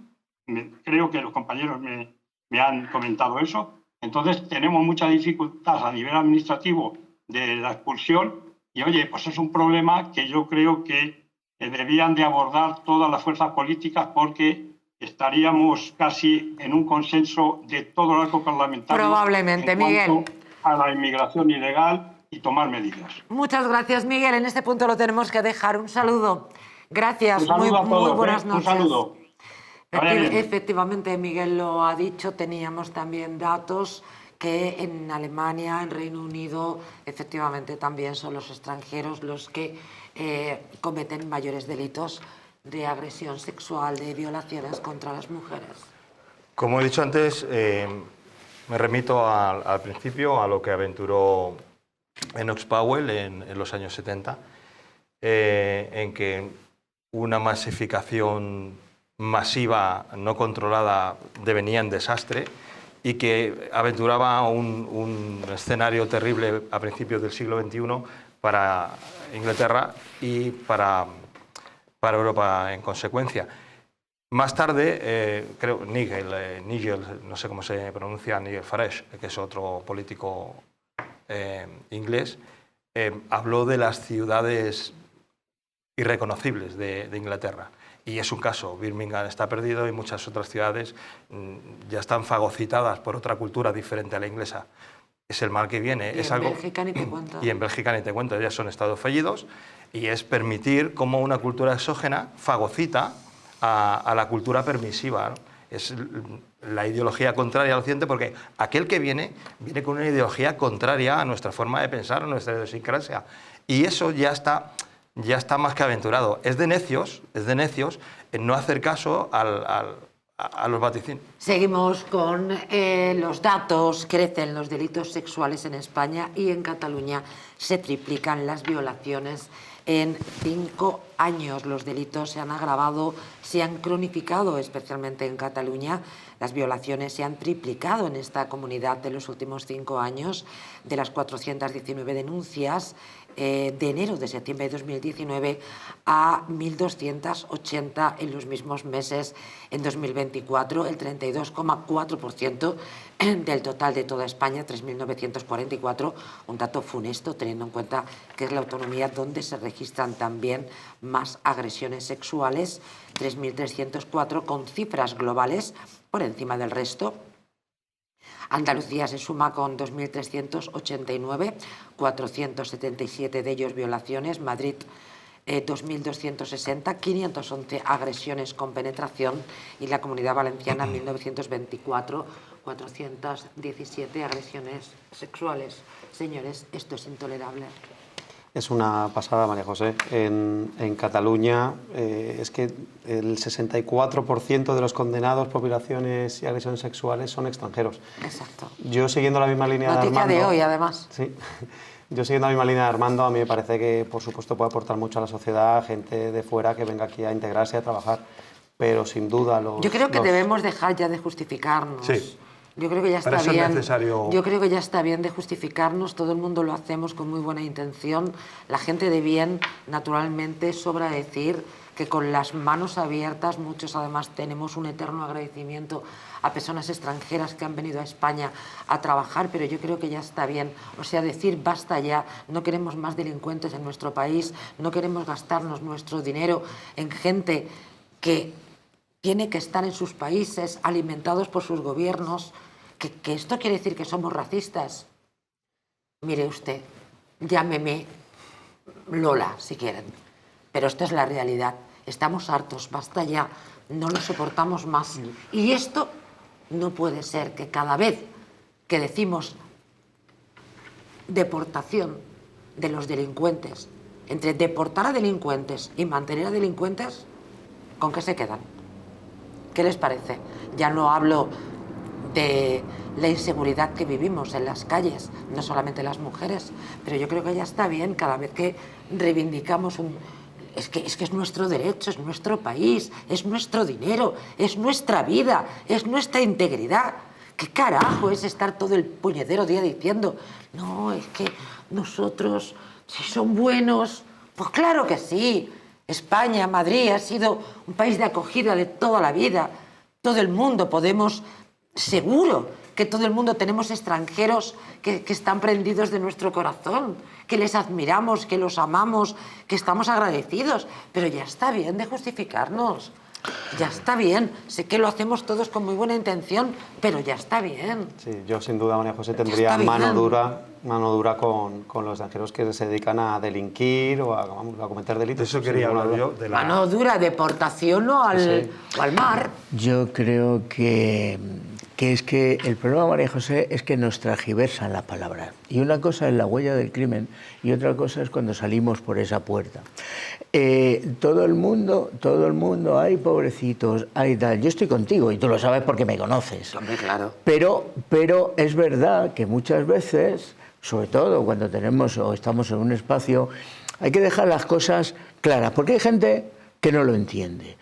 Creo que los compañeros me han comentado eso. Entonces tenemos mucha dificultad a nivel administrativo de la expulsión y, oye, pues es un problema que yo creo que debían de abordar todas las fuerzas políticas porque estaríamos casi en un consenso de todo el arco parlamentario. Probablemente, en Miguel. cuanto a la inmigración ilegal y tomar medidas. Muchas gracias, Miguel. En este punto lo tenemos que dejar. Un saludo. Gracias. Un saludo a todos, muy buenas noches. Un saludo. Efectivamente, Miguel lo ha dicho, teníamos también datos que en Alemania, en Reino Unido, efectivamente también son los extranjeros los que cometen mayores delitos de agresión sexual, de violaciones contra las mujeres. Como he dicho antes, me remito al principio, a lo que aventuró Enoch Powell en los años 70, en que una masificación masiva no controlada devenía en desastre y que aventuraba un escenario terrible a principios del siglo XXI para Inglaterra y para Europa en consecuencia. Más tarde, creo, Nigel, no sé cómo se pronuncia, Nigel Farage, que es otro político inglés, habló de las ciudades irreconocibles de Inglaterra. Y es un caso, Birmingham está perdido y muchas otras ciudades ya están fagocitadas por otra cultura diferente a la inglesa. Es el mal que viene. Y es en algo... Bélgica ni te cuento. Y en Bélgica ni te cuento, ya son estados fallidos, y es permitir cómo una cultura exógena fagocita a la cultura permisiva, ¿no? Es la ideología contraria al occidente, porque aquel que viene con una ideología contraria a nuestra forma de pensar, a nuestra idiosincrasia. Y eso ya está más que aventurado. Es de necios en no hacer caso a los vaticinios. Seguimos con los datos. Crecen los delitos sexuales en España y en Cataluña se triplican las violaciones. En 5 años los delitos se han agravado, se han cronificado, especialmente en Cataluña. Las violaciones se han triplicado en esta comunidad en los últimos 5 años. De las 419 denuncias de enero de septiembre de 2019 a 1.280 en los mismos meses en 2024, el 32,4% del total de toda España, 3.944, un dato funesto teniendo en cuenta que es la autonomía donde se registran también más agresiones sexuales, 3.304 con cifras globales por encima del resto. Andalucía se suma con 2.389, 477 de ellos violaciones, Madrid 2.260, 511 agresiones con penetración y la Comunidad Valenciana 1.924, 417 agresiones sexuales. Señores, esto es intolerable. Es una pasada, María José. En Cataluña es que el 64% de los condenados por violaciones y agresiones sexuales son extranjeros. Exacto. Yo siguiendo la misma línea Noticia de Armando... de hoy, además. Sí. Yo siguiendo la misma línea de Armando, a mí me parece que, por supuesto, puede aportar mucho a la sociedad, gente de fuera que venga aquí a integrarse y a trabajar. Pero, sin duda, Yo creo que debemos dejar ya de justificarnos. Sí. Yo creo que ya está Para bien. eso es necesario... Yo creo que ya está bien de justificarnos. Todo el mundo lo hacemos con muy buena intención. La gente de bien, naturalmente, sobra decir que con las manos abiertas, muchos además tenemos un eterno agradecimiento a personas extranjeras que han venido a España a trabajar, pero yo creo que ya está bien. O sea, decir basta ya, no queremos más delincuentes en nuestro país, no queremos gastarnos nuestro dinero en gente que tiene que estar en sus países alimentados por sus gobiernos. ¿Que esto quiere decir que somos racistas? Mire usted, llámeme Lola si quieren, pero esto es la realidad. Estamos hartos, basta ya, no lo soportamos más. Y esto no puede ser que cada vez que decimos deportación de los delincuentes, entre deportar a delincuentes y mantener a delincuentes, ¿con qué se quedan? ¿Qué les parece? Ya no hablo de la inseguridad que vivimos en las calles, no solamente las mujeres, pero yo creo que ya está bien cada vez que reivindicamos es que es nuestro derecho, es nuestro país, es nuestro dinero, es nuestra vida, es nuestra integridad. ¿Qué carajo es estar todo el puñetero día diciendo no, es que nosotros, si son buenos, pues claro que sí. España, Madrid, ha sido un país de acogida de toda la vida. Todo el mundo podemos, seguro que todo el mundo tenemos extranjeros que están prendidos de nuestro corazón, que les admiramos, que los amamos, que estamos agradecidos. Pero ya está bien de justificarnos. Ya está bien. Sé que lo hacemos todos con muy buena intención, pero ya está bien. Sí, yo sin duda, María José, tendría mano dura con los extranjeros que se dedican a delinquir o a cometer delitos. De eso quería hablar yo. De la... Mano dura, deportación o al mar. Yo creo que es que el problema, María José, es que nos tergiversan la palabra. Y una cosa es la huella del crimen y otra cosa es cuando salimos por esa puerta. Todo el mundo, ay, pobrecitos, ay, tal. Yo estoy contigo y tú lo sabes porque me conoces. Hombre, claro. Pero es verdad que muchas veces, sobre todo cuando tenemos o estamos en un espacio, hay que dejar las cosas claras, porque hay gente que no lo entiende.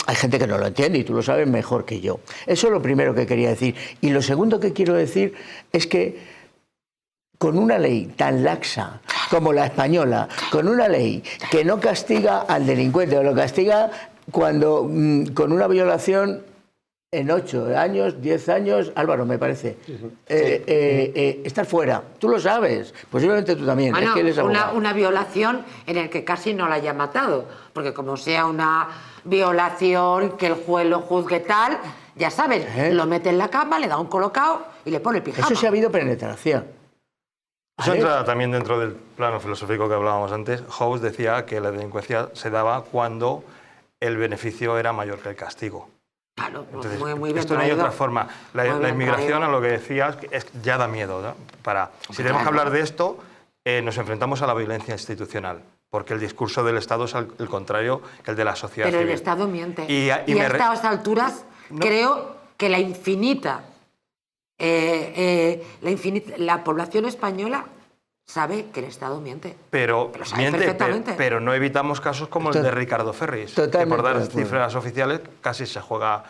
Hay gente que no lo entiende y tú lo sabes mejor que yo. Eso es lo primero que quería decir. Y lo segundo que quiero decir es que con una ley tan laxa como la española, con una ley que no castiga al delincuente, o lo castiga cuando con una violación en 8 años, 10 años, Álvaro, me parece, estar fuera. Tú lo sabes, posiblemente tú también. Bueno, es que eres una violación en el que casi no la haya matado, porque como sea una violación que el juez lo juzgue tal, ya sabes, lo mete en la cama, le da un colocado y le pone el pijama. Eso sí ha habido penetración. Eso entra también dentro del plano filosófico que hablábamos antes. Hobbes decía que la delincuencia se daba cuando el beneficio era mayor que el castigo. Claro, entonces, muy bien esto no hay otra forma. La inmigración, a lo que decías, ya da miedo, ¿no? Si tenemos que hablar de esto, nos enfrentamos a la violencia institucional, porque el discurso del Estado es el contrario que el de la sociedad Pero civil. el Estado miente. Y a estas alturas creo que la población española sabe que el Estado miente. Pero no evitamos casos como el de Ricardo Ferris, que por dar cifras oficiales casi se juega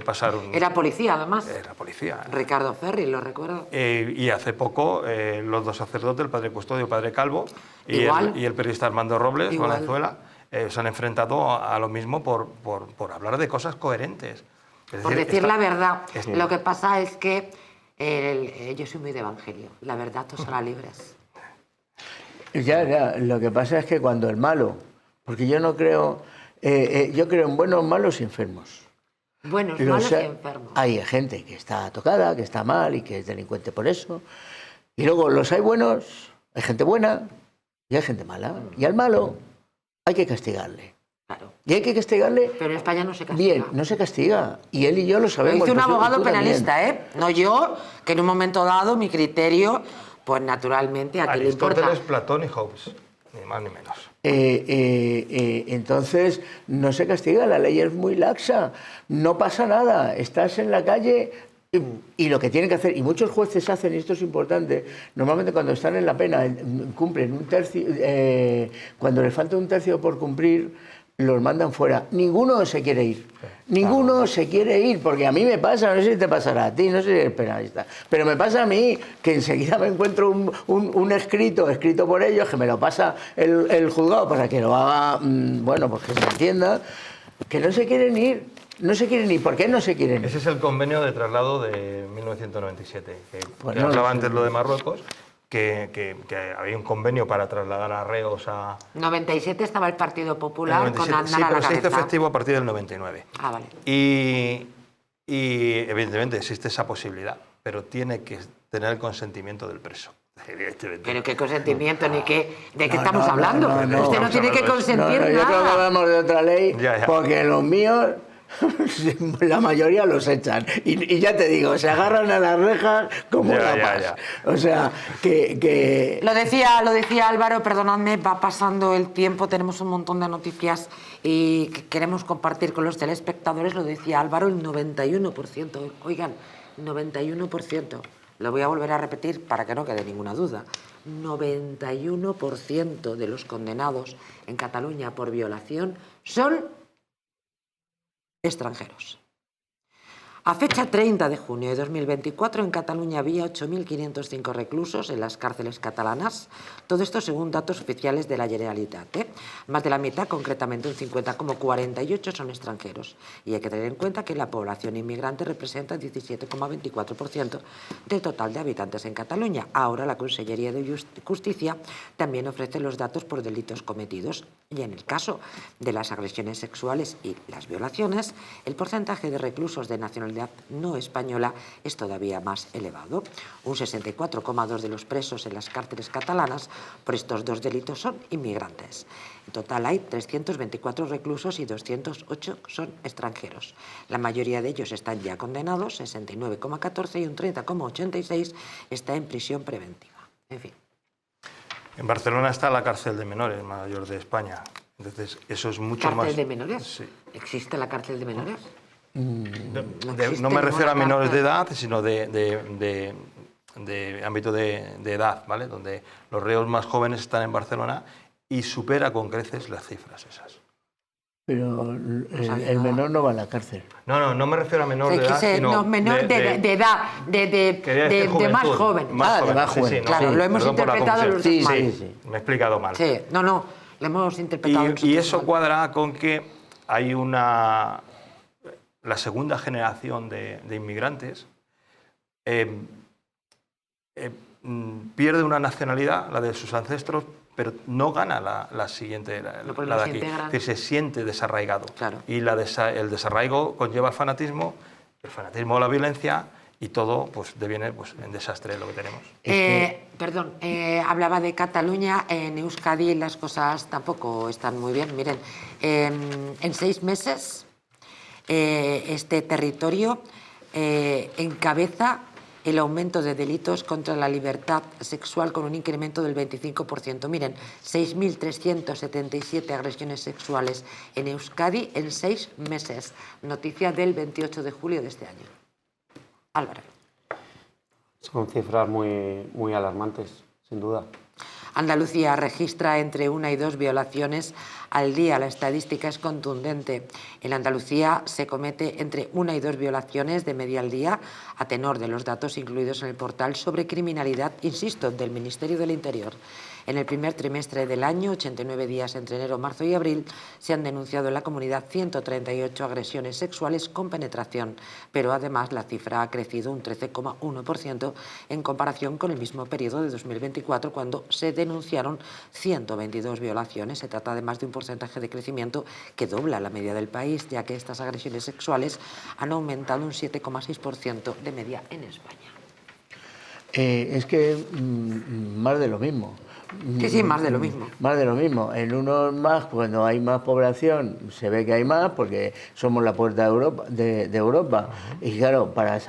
pasar un... Era policía, además. Era policía. Ricardo Ferris, lo recuerdo. Y hace poco los dos sacerdotes, el padre Custodio y el padre Calvo, y el periodista Armando Robles, Valenzuela, se han enfrentado a lo mismo por hablar de cosas coherentes. Es por decir, decir la verdad. Lo que pasa es que yo soy muy de evangelio. La verdad os hará libres. Ya, lo que pasa es que cuando el malo, porque yo no creo, yo creo en buenos, malos y enfermos. Buenos, malos y enfermos. Hay gente que está tocada, que está mal y que es delincuente por eso. Y luego los hay buenos, hay gente buena y hay gente mala. Y al malo hay que castigarle. Claro. Y hay que castigarle... Pero en España no se castiga. Bien, no se castiga. Y él y yo lo sabemos. Lo dice un abogado penalista, No yo, que en un momento dado mi criterio... Pues naturalmente, ¿a qué le importa? Aristóteles, Platón y Hobbes, ni más ni menos. Entonces, no se castiga, la ley es muy laxa, no pasa nada, estás en la calle y lo que tienen que hacer, y muchos jueces hacen, y esto es importante, normalmente cuando están en la pena, cumplen un tercio, cuando les falta un tercio por cumplir, los mandan fuera. Ninguno se quiere ir. Ninguno se quiere ir, porque a mí me pasa, no sé si te pasará a ti, no sé si eres penalista, pero me pasa a mí que enseguida me encuentro un escrito por ellos, que me lo pasa el juzgado para que lo haga, bueno, pues que se entienda, que no se quieren ir. No se quieren ir. ¿Por qué no se quieren ir? Ese es el convenio de traslado de 1997, que hablaba antes lo de Marruecos. Que había un convenio para trasladar a reos a... 97 estaba el Partido Popular con Aznar a la cabeza. Sí, pero se hizo efectivo a partir del 99. Ah, vale. Y evidentemente existe esa posibilidad, pero tiene que tener el consentimiento del preso. Pero qué consentimiento, ni qué... ¿De qué estamos hablando? Usted no tiene que consentir nada. Yo creo que hablamos de otra ley, porque los míos... la mayoría los echan y ya te digo, se agarran a las rejas como lapas. O sea, que... Lo decía Álvaro, perdonadme, va pasando el tiempo, tenemos un montón de noticias y que queremos compartir con los telespectadores. Lo decía Álvaro, el 91%, oigan, 91%, lo voy a volver a repetir para que no quede ninguna duda, 91% de los condenados en Cataluña por violación son extranjeros. A fecha 30 de junio de 2024, en Cataluña había 8.505 reclusos en las cárceles catalanas. Todo esto según datos oficiales de la Generalitat. Más de la mitad, concretamente un 50,48, son extranjeros. Y hay que tener en cuenta que la población inmigrante representa el 17,24% del total de habitantes en Cataluña. Ahora la Consellería de Justicia también ofrece los datos por delitos cometidos. Y en el caso de las agresiones sexuales y las violaciones, el porcentaje de reclusos de nacionalidad no española es todavía más elevado. Un 64,2% de los presos en las cárceles catalanas por estos dos delitos son inmigrantes. En total hay 324 reclusos y 208 son extranjeros. La mayoría de ellos están ya condenados, 69,14%, y un 30,86% está en prisión preventiva. En fin. En Barcelona está la cárcel de menores mayor de España. Entonces, eso es mucho más... ¿Cárcel de menores? Sí. ¿Existe la cárcel de menores? No me refiero a menores de edad, sino de ámbito de edad, ¿vale? Donde los reos más jóvenes están en Barcelona y supera con creces las cifras esas. Pero el menor no va a la cárcel. No me refiero a menor de edad, sino... No, menor de edad, de más joven. De más joven. Sí, claro, lo hemos interpretado los dos mal. Sí. Me he explicado mal. Sí, no, lo hemos interpretado Y eso cuadra con que hay la segunda generación de inmigrantes pierde una nacionalidad, la de sus ancestros, pero no gana la siguiente, la de aquí. Es decir, se siente desarraigado. Claro. Y el desarraigo conlleva el fanatismo la violencia, y todo pues deviene en desastre lo que tenemos. Perdón, hablaba de Cataluña. En Euskadi las cosas tampoco están muy bien. Miren, en 6 meses este territorio encabeza el aumento de delitos contra la libertad sexual con un incremento del 25%. Miren, 6.377 agresiones sexuales en Euskadi en 6 meses. Noticia del 28 de julio de este año. Álvaro. Son cifras muy alarmantes, sin duda. Andalucía registra entre 1 y 2 violaciones al día. La estadística es contundente. En Andalucía se comete entre 1 y 2 violaciones de media al día, a tenor de los datos incluidos en el portal sobre criminalidad, insisto, del Ministerio del Interior. En el primer trimestre del año, 89 días entre enero, marzo y abril, se han denunciado en la comunidad 138 agresiones sexuales con penetración, pero además la cifra ha crecido un 13,1% en comparación con el mismo periodo de 2024, cuando se denunciaron 122 violaciones. Se trata además de un porcentaje de crecimiento que dobla la media del país, ya que estas agresiones sexuales han aumentado un 7,6% de media en España. Es que más de lo mismo. Sí, más de lo mismo. Más de lo mismo. En unos más, cuando hay más población, se ve que hay más, porque somos la puerta de Europa. Y claro, para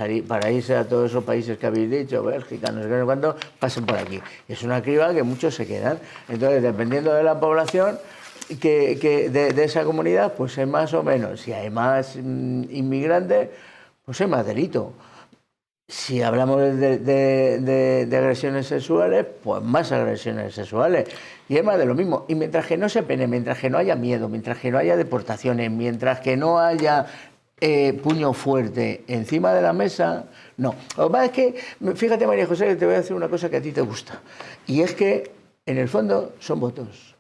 irse a todos esos países que habéis dicho, Bélgica, no sé qué, cuándo, pasen por aquí. Es una criba que muchos se quedan. Entonces, dependiendo de la población de esa comunidad, pues es más o menos. Si hay más inmigrantes, pues es más delito. Si hablamos de agresiones sexuales, pues más agresiones sexuales. Y es más de lo mismo. Y mientras que no se pene, mientras que no haya miedo, mientras que no haya deportaciones, mientras que no haya puño fuerte encima de la mesa, no. Lo que pasa es que, fíjate, María José, que te voy a decir una cosa que a ti te gusta. Y es que, en el fondo, son votos.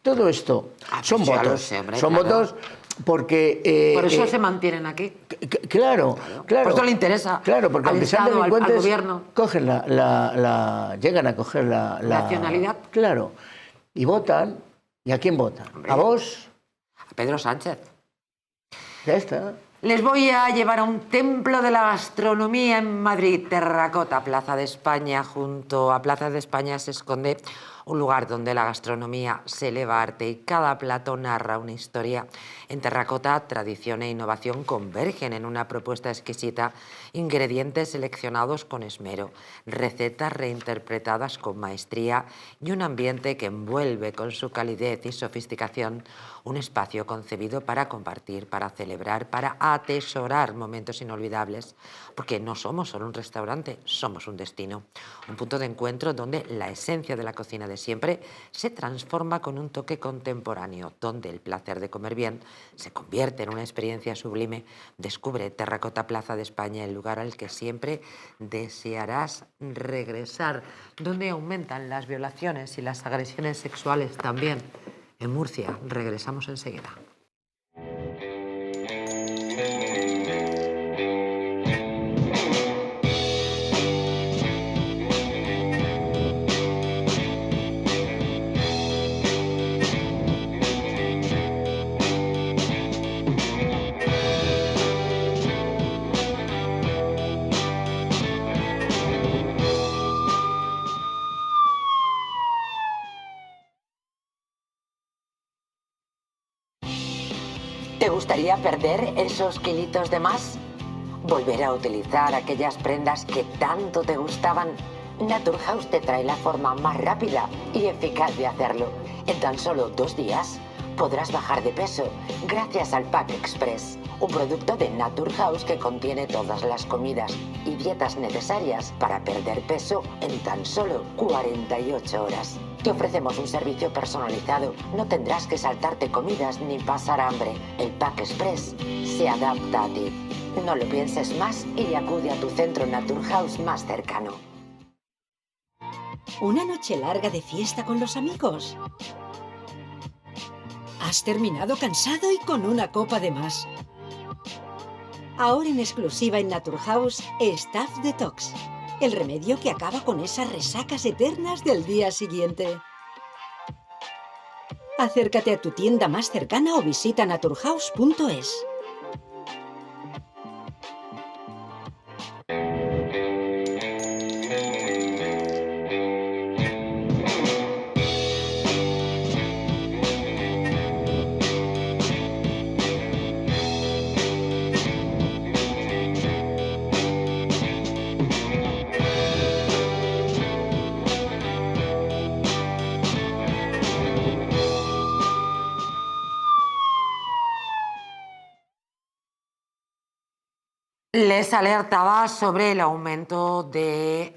Todo esto son votos. Sé, hombre, son claro. votos porque... Por eso se mantienen aquí. Claro. Por eso le interesa. Claro, porque al aunque sean Estado, delincuentes, al gobierno. Cogen llegan a coger la nacionalidad. Claro. Y votan. ¿Y a quién votan? Hombre. ¿A vos? A Pedro Sánchez. Ya está. Les voy a llevar a un templo de la gastronomía en Madrid, Terracota, Plaza de España. Junto a Plaza de España se esconde un lugar donde la gastronomía se eleva arte y cada plato narra una historia. En Terracota, tradición e innovación convergen en una propuesta exquisita, ingredientes seleccionados con esmero, recetas reinterpretadas con maestría y un ambiente que envuelve con su calidez y sofisticación un espacio concebido para compartir, para celebrar, para atesorar momentos inolvidables, porque no somos solo un restaurante, somos un destino, un punto de encuentro donde la esencia de la cocina de de siempre se transforma con un toque contemporáneo, donde el placer de comer bien se convierte en una experiencia sublime. Descubre Terracota Plaza de España, el lugar al que siempre desearás regresar, donde aumentan las violaciones y las agresiones sexuales también. En Murcia, regresamos enseguida. ¿Te gustaría perder esos kilitos de más? ¿Volver a utilizar aquellas prendas que tanto te gustaban? Naturhaus te trae la forma más rápida y eficaz de hacerlo. En tan solo 2 días podrás bajar de peso gracias al Pack Express, un producto de Naturhaus que contiene todas las comidas y dietas necesarias para perder peso en tan solo 48 horas. Te ofrecemos un servicio personalizado. No tendrás que saltarte comidas ni pasar hambre. El Pack Express se adapta a ti. No lo pienses más y acude a tu centro Naturhaus más cercano. ¿Una noche larga de fiesta con los amigos? ¿Has terminado cansado y con una copa de más? Ahora en exclusiva en Naturhaus, Staff Detox. El remedio que acaba con esas resacas eternas del día siguiente. Acércate a tu tienda más cercana o visita naturhaus.es. Les alertaba sobre el aumento de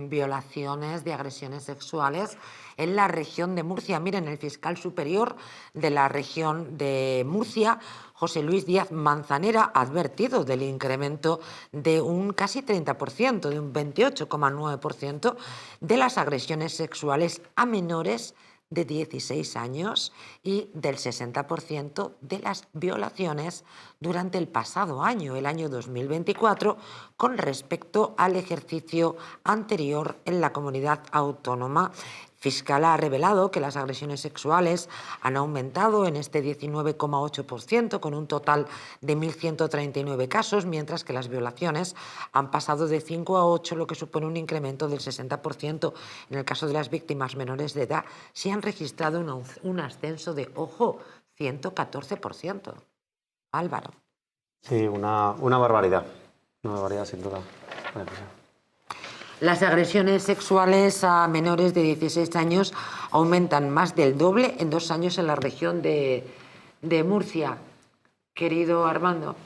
violaciones, de agresiones sexuales en la región de Murcia. Miren, el fiscal superior de la región de Murcia, José Luis Díaz Manzanera, ha advertido del incremento de un casi 30%, de un 28,9% de las agresiones sexuales a menores de 16 años y del 60% de las violaciones durante el pasado año, el año 2024, con respecto al ejercicio anterior en la comunidad autónoma. Fiscal ha revelado que las agresiones sexuales han aumentado en este 19,8%, con un total de 1.139 casos, mientras que las violaciones han pasado de 5 a 8, lo que supone un incremento del 60%. En el caso de las víctimas menores de edad, se han registrado un ascenso de, ojo, 114%. Álvaro. Sí, una barbaridad. Una barbaridad, sin duda. Las agresiones sexuales a menores de 16 años aumentan más del doble en 2 años en la región de Murcia. Querido Armando.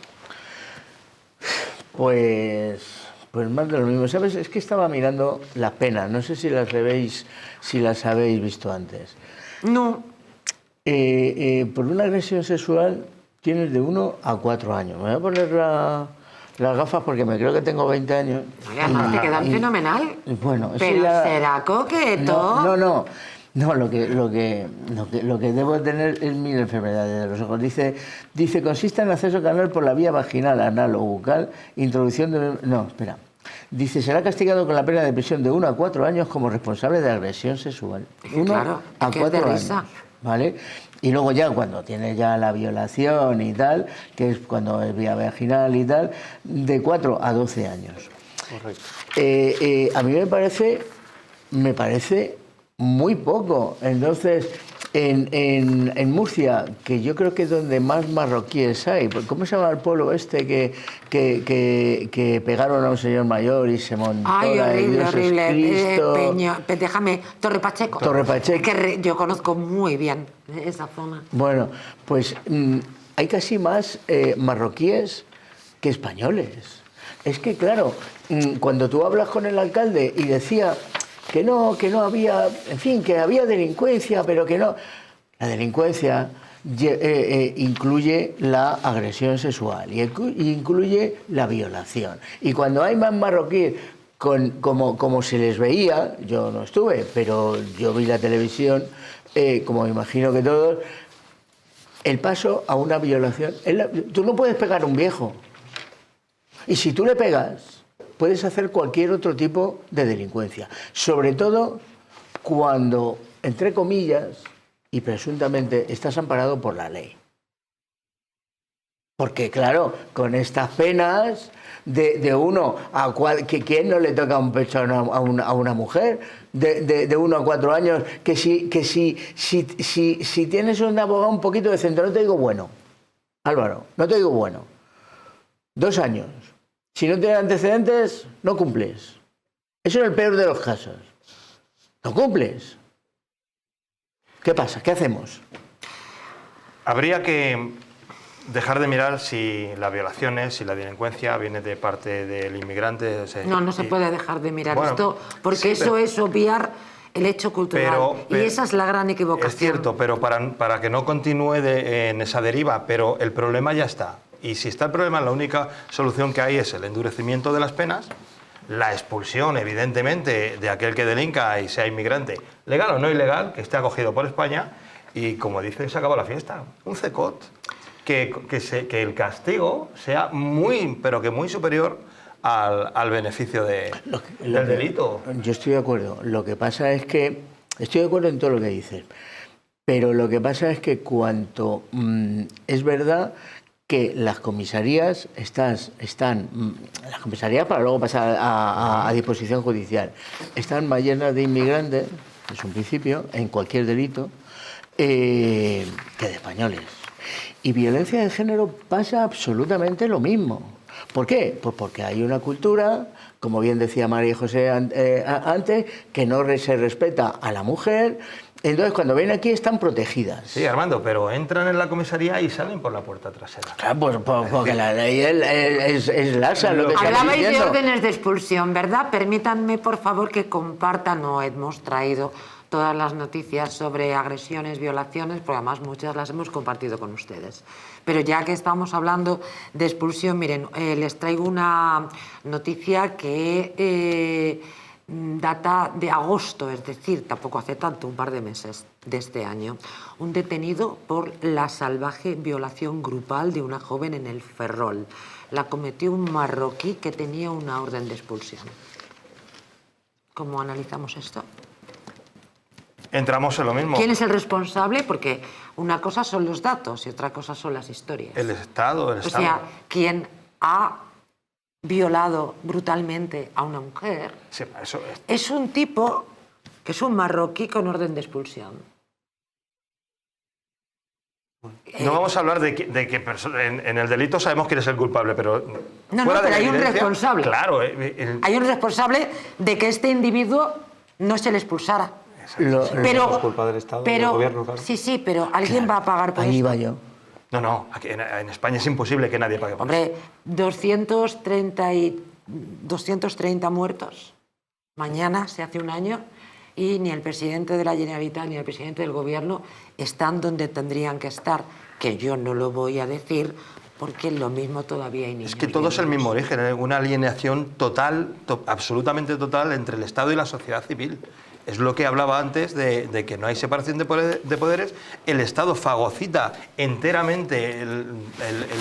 Pues más de lo mismo. ¿Sabes? Es que estaba mirando las penas. No sé si las habéis visto antes. No. Por una agresión sexual tienes de 1 a 4 años. Me voy a poner las gafas porque me creo que tengo 20 años. Además te quedan fenomenal. Bueno, pero será coqueto. No, lo que debo tener es 1000 enfermedades de los ojos. Dice consiste en acceso canal por la vía vaginal, anal o bucal, introducción de... No, espera. Dice, será castigado con la pena de prisión de 1 a 4 años como responsable de agresión sexual. 1 a 4 años. ¿Vale? Y luego ya cuando tiene ya la violación y tal, que es cuando es vía vaginal y tal, de 4 a 12 años. Correcto. A mí me parece muy poco. Entonces, en Murcia, que yo creo que es donde más marroquíes hay, ¿cómo se llama el pueblo este que pegaron a un señor mayor y se montó? Ay, horrible, horrible. Déjame, Torre Pacheco. Torre Pacheco. Que yo conozco muy bien esa zona. Bueno, pues hay casi más marroquíes que españoles. Es que, claro, cuando tú hablas con el alcalde y decía que no había, en fin, que había delincuencia, pero que no. La delincuencia incluye la agresión sexual y incluye la violación. Y cuando hay más marroquíes, como se les veía, yo no estuve, pero yo vi la televisión, como me imagino que todos, el paso a una violación. Tú no puedes pegar a un viejo. Y si tú le pegas, puedes hacer cualquier otro tipo de delincuencia. Sobre todo cuando, entre comillas, y presuntamente estás amparado por la ley. Porque, claro, con estas penas de 1 a 4... ¿Quién no le toca un pecho a una mujer? De 1 a 4 años, que si tienes un abogado un poquito decente, no te digo bueno, Álvaro, no te digo bueno, 2 años. Si no tienes antecedentes, no cumples. Eso es el peor de los casos. No cumples. ¿Qué pasa? ¿Qué hacemos? Habría que dejar de mirar si las violaciones, si la delincuencia viene de parte del inmigrante. No se puede dejar de mirar esto, porque sí, eso es obviar el hecho cultural. Y esa es la gran equivocación. Es cierto, pero para que no continúe en esa deriva, pero el problema ya está. Y si está el problema, la única solución que hay es el endurecimiento de las penas, la expulsión, evidentemente, de aquel que delinca y sea inmigrante, legal o no ilegal, que esté acogido por España, y como dicen, se acabó la fiesta. Un CECOT, que el castigo sea muy, pero que muy superior al beneficio del delito. Yo estoy de acuerdo. Lo que pasa es que, estoy de acuerdo en todo lo que dices, pero lo que pasa es que es verdad que las comisarías las comisarías para luego pasar a disposición judicial, están más llenas de inmigrantes, es un principio, en cualquier delito, que de españoles. Y violencia de género pasa absolutamente lo mismo. ¿Por qué? Pues porque hay una cultura, como bien decía María José antes, que no se respeta a la mujer. Entonces, cuando ven aquí, están protegidas. Sí, Armando, pero entran en la comisaría y salen por la puerta trasera. Claro, pues porque la ley es laxa. Hablabais de órdenes de expulsión, ¿verdad? Permítanme, por favor, que compartan, no hemos traído todas las noticias sobre agresiones, violaciones, porque además muchas las hemos compartido con ustedes. Pero ya que estamos hablando de expulsión, miren, les traigo una noticia que data de agosto, es decir, tampoco hace tanto, un par de meses de este año. Un detenido por la salvaje violación grupal de una joven en el Ferrol. La cometió un marroquí que tenía una orden de expulsión. ¿Cómo analizamos esto? Entramos en lo mismo. ¿Quién es el responsable? Porque una cosa son los datos y otra cosa son las historias. El Estado. O sea, ¿quién ha violado brutalmente a una mujer? Sí, eso es un tipo que es un marroquí con orden de expulsión. No vamos a hablar de que en el delito sabemos quién es el culpable, pero... Pero hay un responsable. Claro. Hay un responsable de que este individuo no se le expulsara. Pero es culpa del Estado, del gobierno, claro. Sí, pero alguien va a pagar por ahí esto. Va yo. No, aquí en España es imposible que nadie pague por esto. 230 muertos. Mañana se hace un año y ni el presidente de la Generalitat ni el presidente del gobierno están donde tendrían que estar, que yo no lo voy a decir porque lo mismo todavía hay niños. Es que todo es el mismo origen, una alienación total, absolutamente total entre el Estado y la sociedad civil. Es lo que hablaba antes de que no hay separación de poderes. El Estado fagocita enteramente el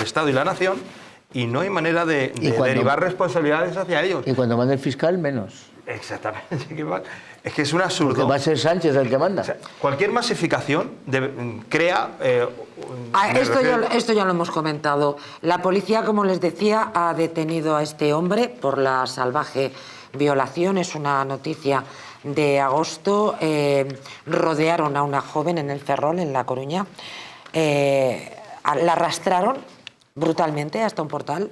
Estado y la nación y no hay manera de derivar responsabilidades hacia ellos. Y cuando manda el fiscal, menos. Exactamente. Es que es un absurdo. Porque va a ser Sánchez el que manda. O sea, cualquier masificación crea... Esto ya lo hemos comentado. La policía, como les decía, ha detenido a este hombre por la salvaje violación. Es una noticia de agosto. Rodearon a una joven en el Ferrol, en La Coruña. La arrastraron brutalmente hasta un portal.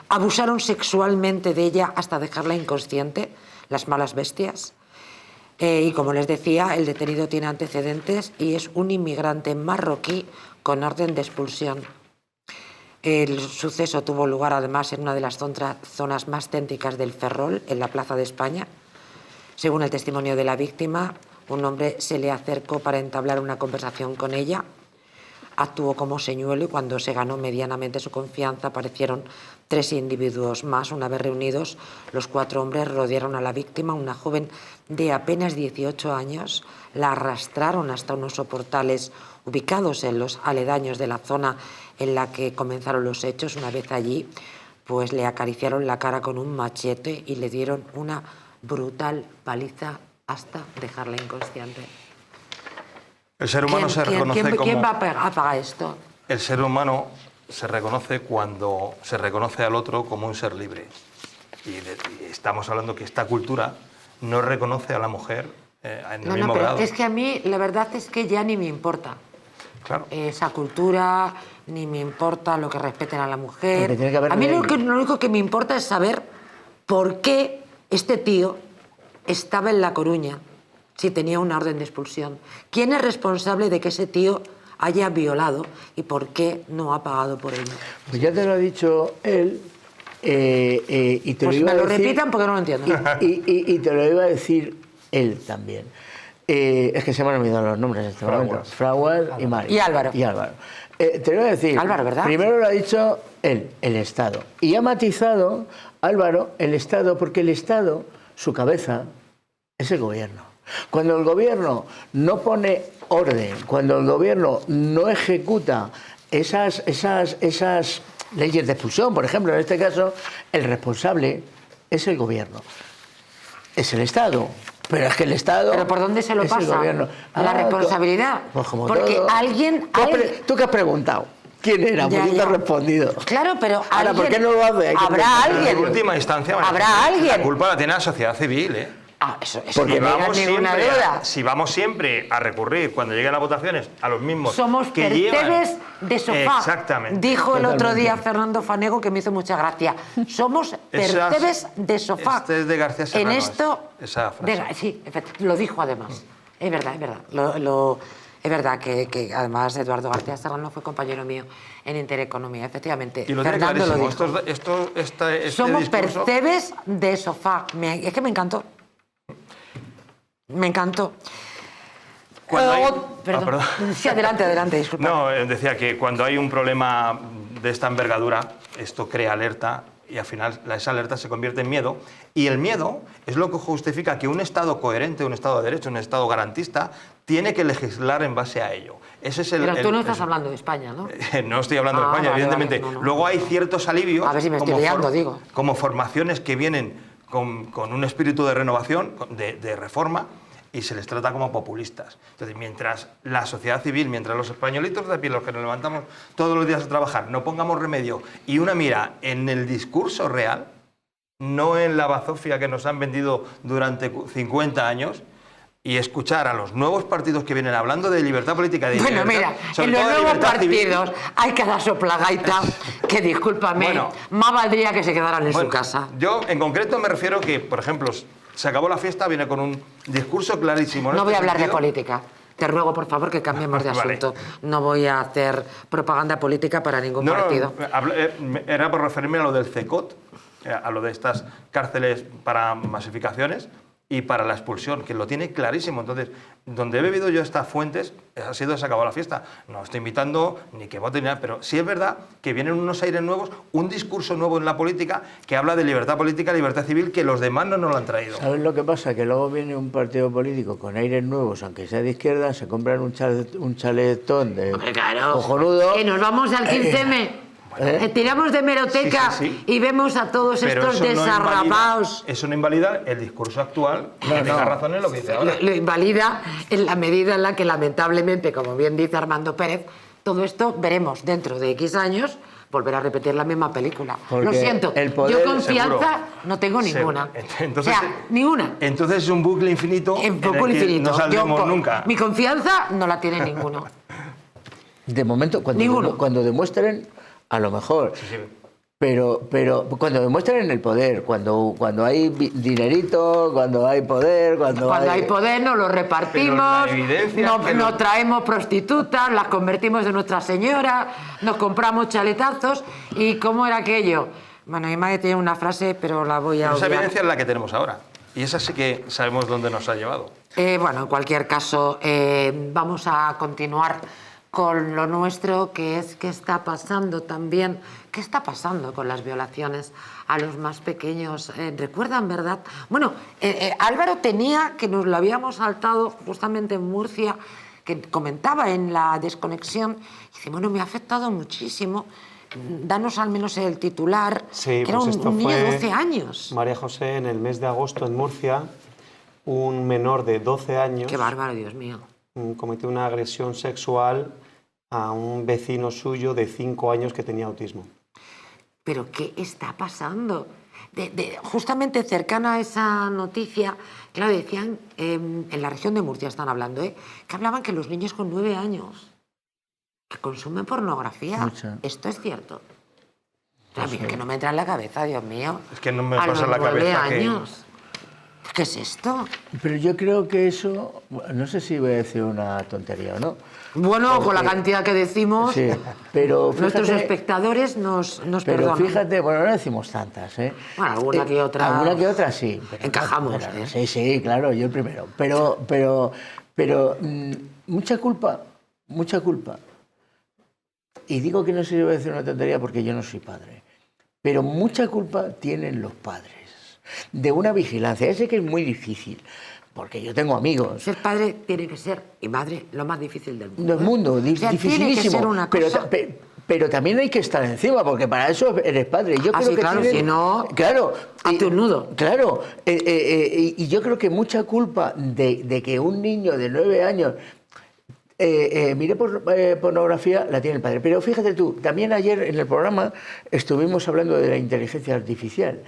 Abusaron sexualmente de ella hasta dejarla inconsciente, las malas bestias. Y como les decía, el detenido tiene antecedentes y es un inmigrante marroquí con orden de expulsión. El suceso tuvo lugar además en una de las zonas más céntricas del Ferrol, en la Plaza de España. Según el testimonio de la víctima, un hombre se le acercó para entablar una conversación con ella. Actuó como señuelo y cuando se ganó medianamente su confianza aparecieron 3 individuos más. Una vez reunidos, los 4 hombres rodearon a la víctima, una joven de apenas 18 años, la arrastraron hasta unos soportales ubicados en los aledaños de la zona en la que comenzaron los hechos. Una vez allí, pues le acariciaron la cara con un machete y le dieron una brutal paliza hasta dejarla inconsciente. El ser humano se reconoce como... ¿Quién va a pagar esto? El ser humano se reconoce cuando se reconoce al otro como un ser libre. Y estamos hablando que esta cultura no reconoce a la mujer en el mismo grado. Es que a mí la verdad es que ya ni me importa. Claro. Esa cultura, ni me importa lo que respeten a la mujer. A mí lo único que me importa es saber por qué este tío estaba en La Coruña si tenía una orden de expulsión. ¿Quién es responsable de que ese tío haya violado y por qué no ha pagado por ello? Pues ya te lo ha dicho él. Y te pues lo iba me lo a decir, repitan porque no lo entiendo. Y te lo iba a decir él también. Es que se me han olvidado los nombres en este momento. Fraguas y Mario. Y Álvaro. Te lo voy a decir. Álvaro, ¿verdad? Primero lo ha dicho él, el Estado. Y ha matizado, Álvaro, el Estado, porque el Estado, su cabeza, es el gobierno. Cuando el gobierno no pone orden, cuando el gobierno no ejecuta esas leyes de expulsión, por ejemplo, en este caso, el responsable es el gobierno. Es el Estado. Pero es que el Estado... ¿Pero por dónde se lo pasa? El gobierno. La responsabilidad. Pues como porque todo. alguien... ¿Tú qué has preguntado? ¿Quién era? Pues yo te he respondido. Claro, pero ahora, alguien... ¿por qué no lo hace? Habrá alguien. En última instancia, habrá alguien. La culpa la tiene la sociedad civil, ¿eh? Eso porque no hay ninguna duda. Si vamos siempre a recurrir cuando lleguen las votaciones a los mismos somos que percebes de sofá. Exactamente. Dijo el otro día Fernando Fanego, que me hizo mucha gracia. Somos percebes de sofá. Este es de García Serrano. En esto... Esa frase. Sí, lo dijo además. Es verdad, es verdad. Es verdad que además Eduardo García Serrano fue compañero mío en Intereconomía, efectivamente. Y lo Fernando lo dijo. Este somos discurso... percebes de sofá. Es que me encantó. Me encantó. Perdón. Sí, adelante, disculpa. No, decía que cuando hay un problema de esta envergadura, esto crea alerta y al final esa alerta se convierte en miedo. Y el miedo es lo que justifica que un Estado coherente, un Estado de Derecho, un Estado garantista, tiene que legislar en base a ello. Ese es Pero tú no estás hablando de España, ¿no? No estoy hablando de España, evidentemente. Vale, no. Luego hay ciertos alivios, a ver si me estoy liando, digo. Como formaciones que vienen con un espíritu de renovación, de reforma, y se les trata como populistas. Entonces, mientras la sociedad civil, mientras los españolitos de pie, los que nos levantamos todos los días a trabajar, no pongamos remedio y una mira en el discurso real, no en la bazofia que nos han vendido durante 50 años, y escuchar a los nuevos partidos que vienen hablando de libertad política... De bueno, libertad, mira, en los nuevos partidos hay cada soplagaita que, discúlpame, más valdría que se quedaran en su casa. Yo, en concreto, me refiero que, por ejemplo, se acabó la fiesta, viene con un discurso clarísimo. No voy a hablar de política. Te ruego, por favor, que cambiemos de asunto. No voy a hacer propaganda política para ningún partido. Era por referirme a lo del CECOT, a lo de estas cárceles para masificaciones y para la expulsión, que lo tiene clarísimo. Entonces, donde he bebido yo estas fuentes, ha sido se acabó la fiesta. No estoy invitando ni que voten ni nada, pero sí es verdad que vienen unos aires nuevos, un discurso nuevo en la política que habla de libertad política, libertad civil, que los demás no nos lo han traído. ¿Sabes lo que pasa? Que luego viene un partido político con aires nuevos, aunque sea de izquierda, se compran un chaletón de cojonudo. Que nos vamos al 15M. Tiramos de hemeroteca y vemos a todos estos desarrapados. Eso no invalida el discurso actual, que tenga razón en lo que dice ahora. Lo invalida en la medida en la que, lamentablemente, como bien dice Armando Pérez, todo esto veremos dentro de X años volver a repetir la misma película. Porque lo siento, yo confianza no tengo ninguna. Entonces, o sea, ninguna. Entonces es un bucle infinito en el que no saldremos nunca. Mi confianza no la tiene ninguno. De momento, cuando demuestren... A lo mejor. Sí. Pero cuando demuestran el poder, cuando hay dinerito, cuando hay poder, cuando hay poder nos lo repartimos, nos traemos prostitutas, las convertimos en Nuestra Señora, nos compramos chaletazos. ¿Y cómo era aquello? Bueno, mi madre tiene una frase, pero la voy a esa evidencia es la que tenemos ahora. Y esa sí que sabemos dónde nos ha llevado. Bueno, en cualquier caso, vamos a continuar con lo nuestro, que es qué está pasando también, qué está pasando con las violaciones a los más pequeños. ¿Recuerdan, verdad? Bueno, Álvaro tenía, que nos lo habíamos saltado justamente en Murcia, que comentaba en la desconexión, dice, bueno, me ha afectado muchísimo. Danos al menos el titular, Sí, que era pues un niño de 12 años. María José, en el mes de agosto en Murcia, un menor de 12 años... Qué bárbaro, Dios mío. Cometió una agresión sexual a un vecino suyo de 5 años que tenía autismo. ¿Pero qué está pasando? Justamente cercana a esa noticia, claro, decían, en la región de Murcia están hablando, que hablaban que los niños con 9 años que consumen pornografía. Mucha. ¿Esto es cierto? A mí es que no me entra en la cabeza, Dios mío. Es que no me A pasa los en la 9 cabeza que... años. ¿Qué es esto? Pero yo creo que eso, no sé si voy a decir una tontería o no. Bueno, con la cantidad que decimos, Sí, pero fíjate, nuestros espectadores nos pero perdonan. fíjate, bueno, no decimos tantas, ¿eh? Bueno, alguna que otra. Alguna que otra sí. Pero, Encajamos, pero, ¿eh? Sí, sí, claro, yo el primero. Pero mucha culpa. Y digo que no sé si voy a decir una tontería porque yo no soy padre. Pero mucha culpa tienen los padres de una vigilancia. Ya sé que es muy difícil, porque yo tengo amigos. Ser padre tiene que ser, y madre, lo más difícil del mundo. Del mundo, O sea, dificilísimo. tiene que ser una cosa... Pero también hay que estar encima, porque para eso eres padre. Yo creo sí, que claro, tienen- si no, claro, hazte un nudo. Claro, y yo creo que mucha culpa de que un niño de 9 años mire pornografía la tiene el padre. Pero fíjate tú, también ayer en el programa estuvimos hablando de la inteligencia artificial.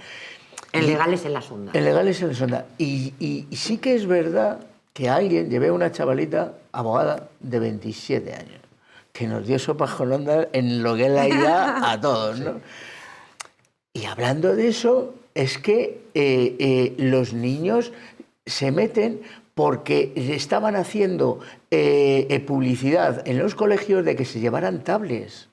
En legales en la sonda. En legales en la sonda. Y sí que es verdad que alguien, llevé una chavalita abogada de 27 años, que nos dio sopas con ondas en lo que es la IA a todos, ¿no? Y hablando de eso, es que los niños se meten porque estaban haciendo publicidad en los colegios de que se llevaran tablets.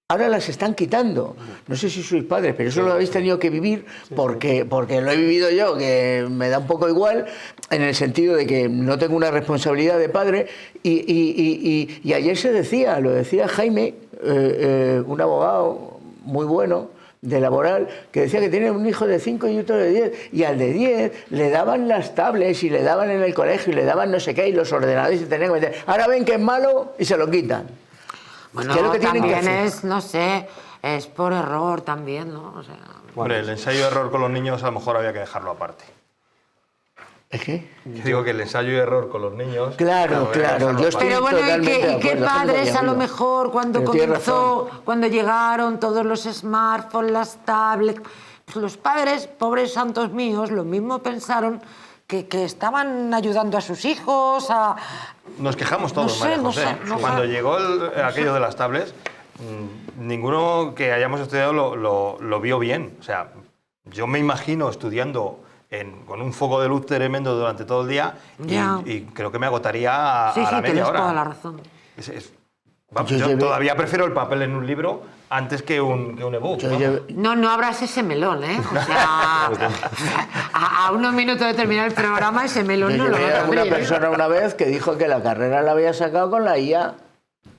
Ahora las están quitando. No sé si sois padres, pero eso lo habéis tenido que vivir porque lo he vivido yo, que me da un poco igual, en el sentido de que no tengo una responsabilidad de padre. Y ayer se decía, lo decía Jaime, un abogado muy bueno de laboral, que decía que tiene un hijo de 5 y otro de 10, y al de 10 le daban las tablets y le daban en el colegio y le daban no sé qué y los ordenadores y tenían que meter. Ahora ven que es malo y se lo quitan. Bueno, ¿Qué es lo que tienen que también hacer? es, no sé, es por error también, ¿no? O sea, Hombre, el ensayo-error con los niños a lo mejor había que dejarlo aparte. ¿Es qué? Digo que el ensayo-error con los niños... Claro, claro, yo estoy pero bueno, totalmente de ¿y qué acuerdo, padres estoy a lo de mejor cuando Pero tienes comenzó, razón. cuando llegaron todos los smartphones, las tablets, pues los padres, pobres santos míos, lo mismo pensaron que estaban ayudando a sus hijos, a... Nos quejamos todos, No sé, María no José. sé, no Cuando sé. llegó aquello de las tablets, ninguno que hayamos estudiado lo vio bien. O sea, yo me imagino estudiando con un foco de luz tremendo durante todo el día Ya. y creo que me agotaría Sí, a sí, la media tienes hora. toda la razón. Vamos, Yo yo llevé- todavía prefiero el papel en un libro antes que un ebook. Yo vamos. llevé- No abras ese melón, ¿eh? O sea, a unos minutos de terminar el programa ese melón Yo no lo llevé vas a a una abrir, ¿eh? persona una vez que dijo que la carrera la había sacado con la IA,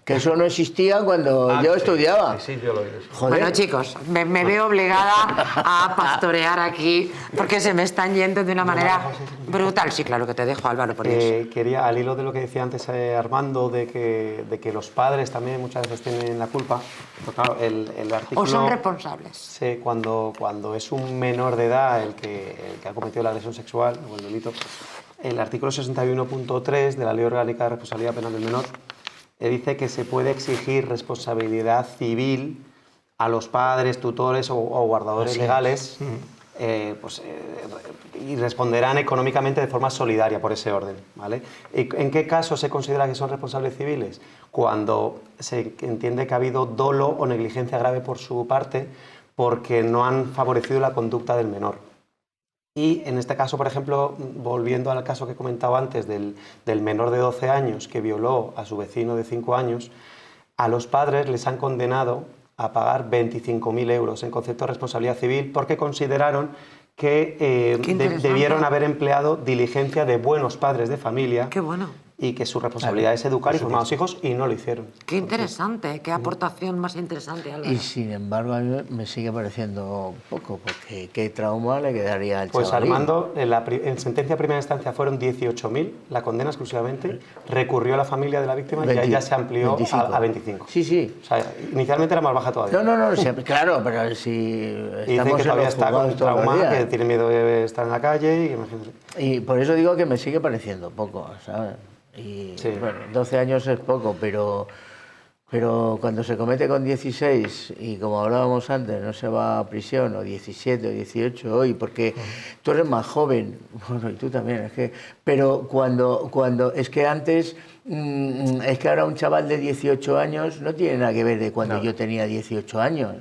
que eso no existía cuando yo Sí, estudiaba. Sí, yo lo oí. Sí. Joder. Bueno, chicos, me veo obligada a pastorear aquí porque se me están yendo de una manera brutal. Sí, claro que te dejo, Álvaro, por Dios. Quería, al hilo de lo que decía antes Armando, de que los padres también muchas veces tienen la culpa, pues claro, el artículo... O son responsables. Sí, cuando es un menor de edad el que ha cometido la agresión sexual o el delito, el artículo 61.3 de la Ley Orgánica de Responsabilidad Penal del Menor dice que se puede exigir responsabilidad civil a los padres, tutores o guardadores legales y responderán económicamente de forma solidaria por ese orden, ¿vale? ¿Y en qué caso se considera que son responsables civiles? Cuando se entiende que ha habido dolo o negligencia grave por su parte porque no han favorecido la conducta del menor. Y en este caso, por ejemplo, volviendo al caso que comentaba antes del menor de 12 años que violó a su vecino de 5 años, a los padres les han condenado a pagar 25.000 euros en concepto de responsabilidad civil porque consideraron que debieron haber empleado diligencia de buenos padres de familia. Qué bueno. Y que su responsabilidad es educar y formar a los hijos, y no lo hicieron. Qué interesante, qué aportación más interesante, Álvaro. Y sin embargo a mí me sigue pareciendo poco, porque qué trauma le quedaría al Pues chavalín. Armando, en sentencia de primera instancia fueron 18.000, la condena exclusivamente, recurrió a la familia de la víctima y ahí ya se amplió 25. a 25. Sí, sí. O sea, inicialmente era más baja todavía. No, claro, pero si Y dicen estamos que en todavía los está juzgados todos los traumada, días. que tiene miedo de estar en la calle y imagínate. Y por eso digo que me sigue pareciendo poco, ¿sabes? Y Sí. bueno, 12 años es poco, pero cuando se comete con 16 y como hablábamos antes, no se va a prisión, o 17 o 18 hoy, porque tú eres más joven, bueno, y tú también, es que, pero cuando es que antes, es que ahora un chaval de 18 años no tiene nada que ver de cuando yo tenía 18 años.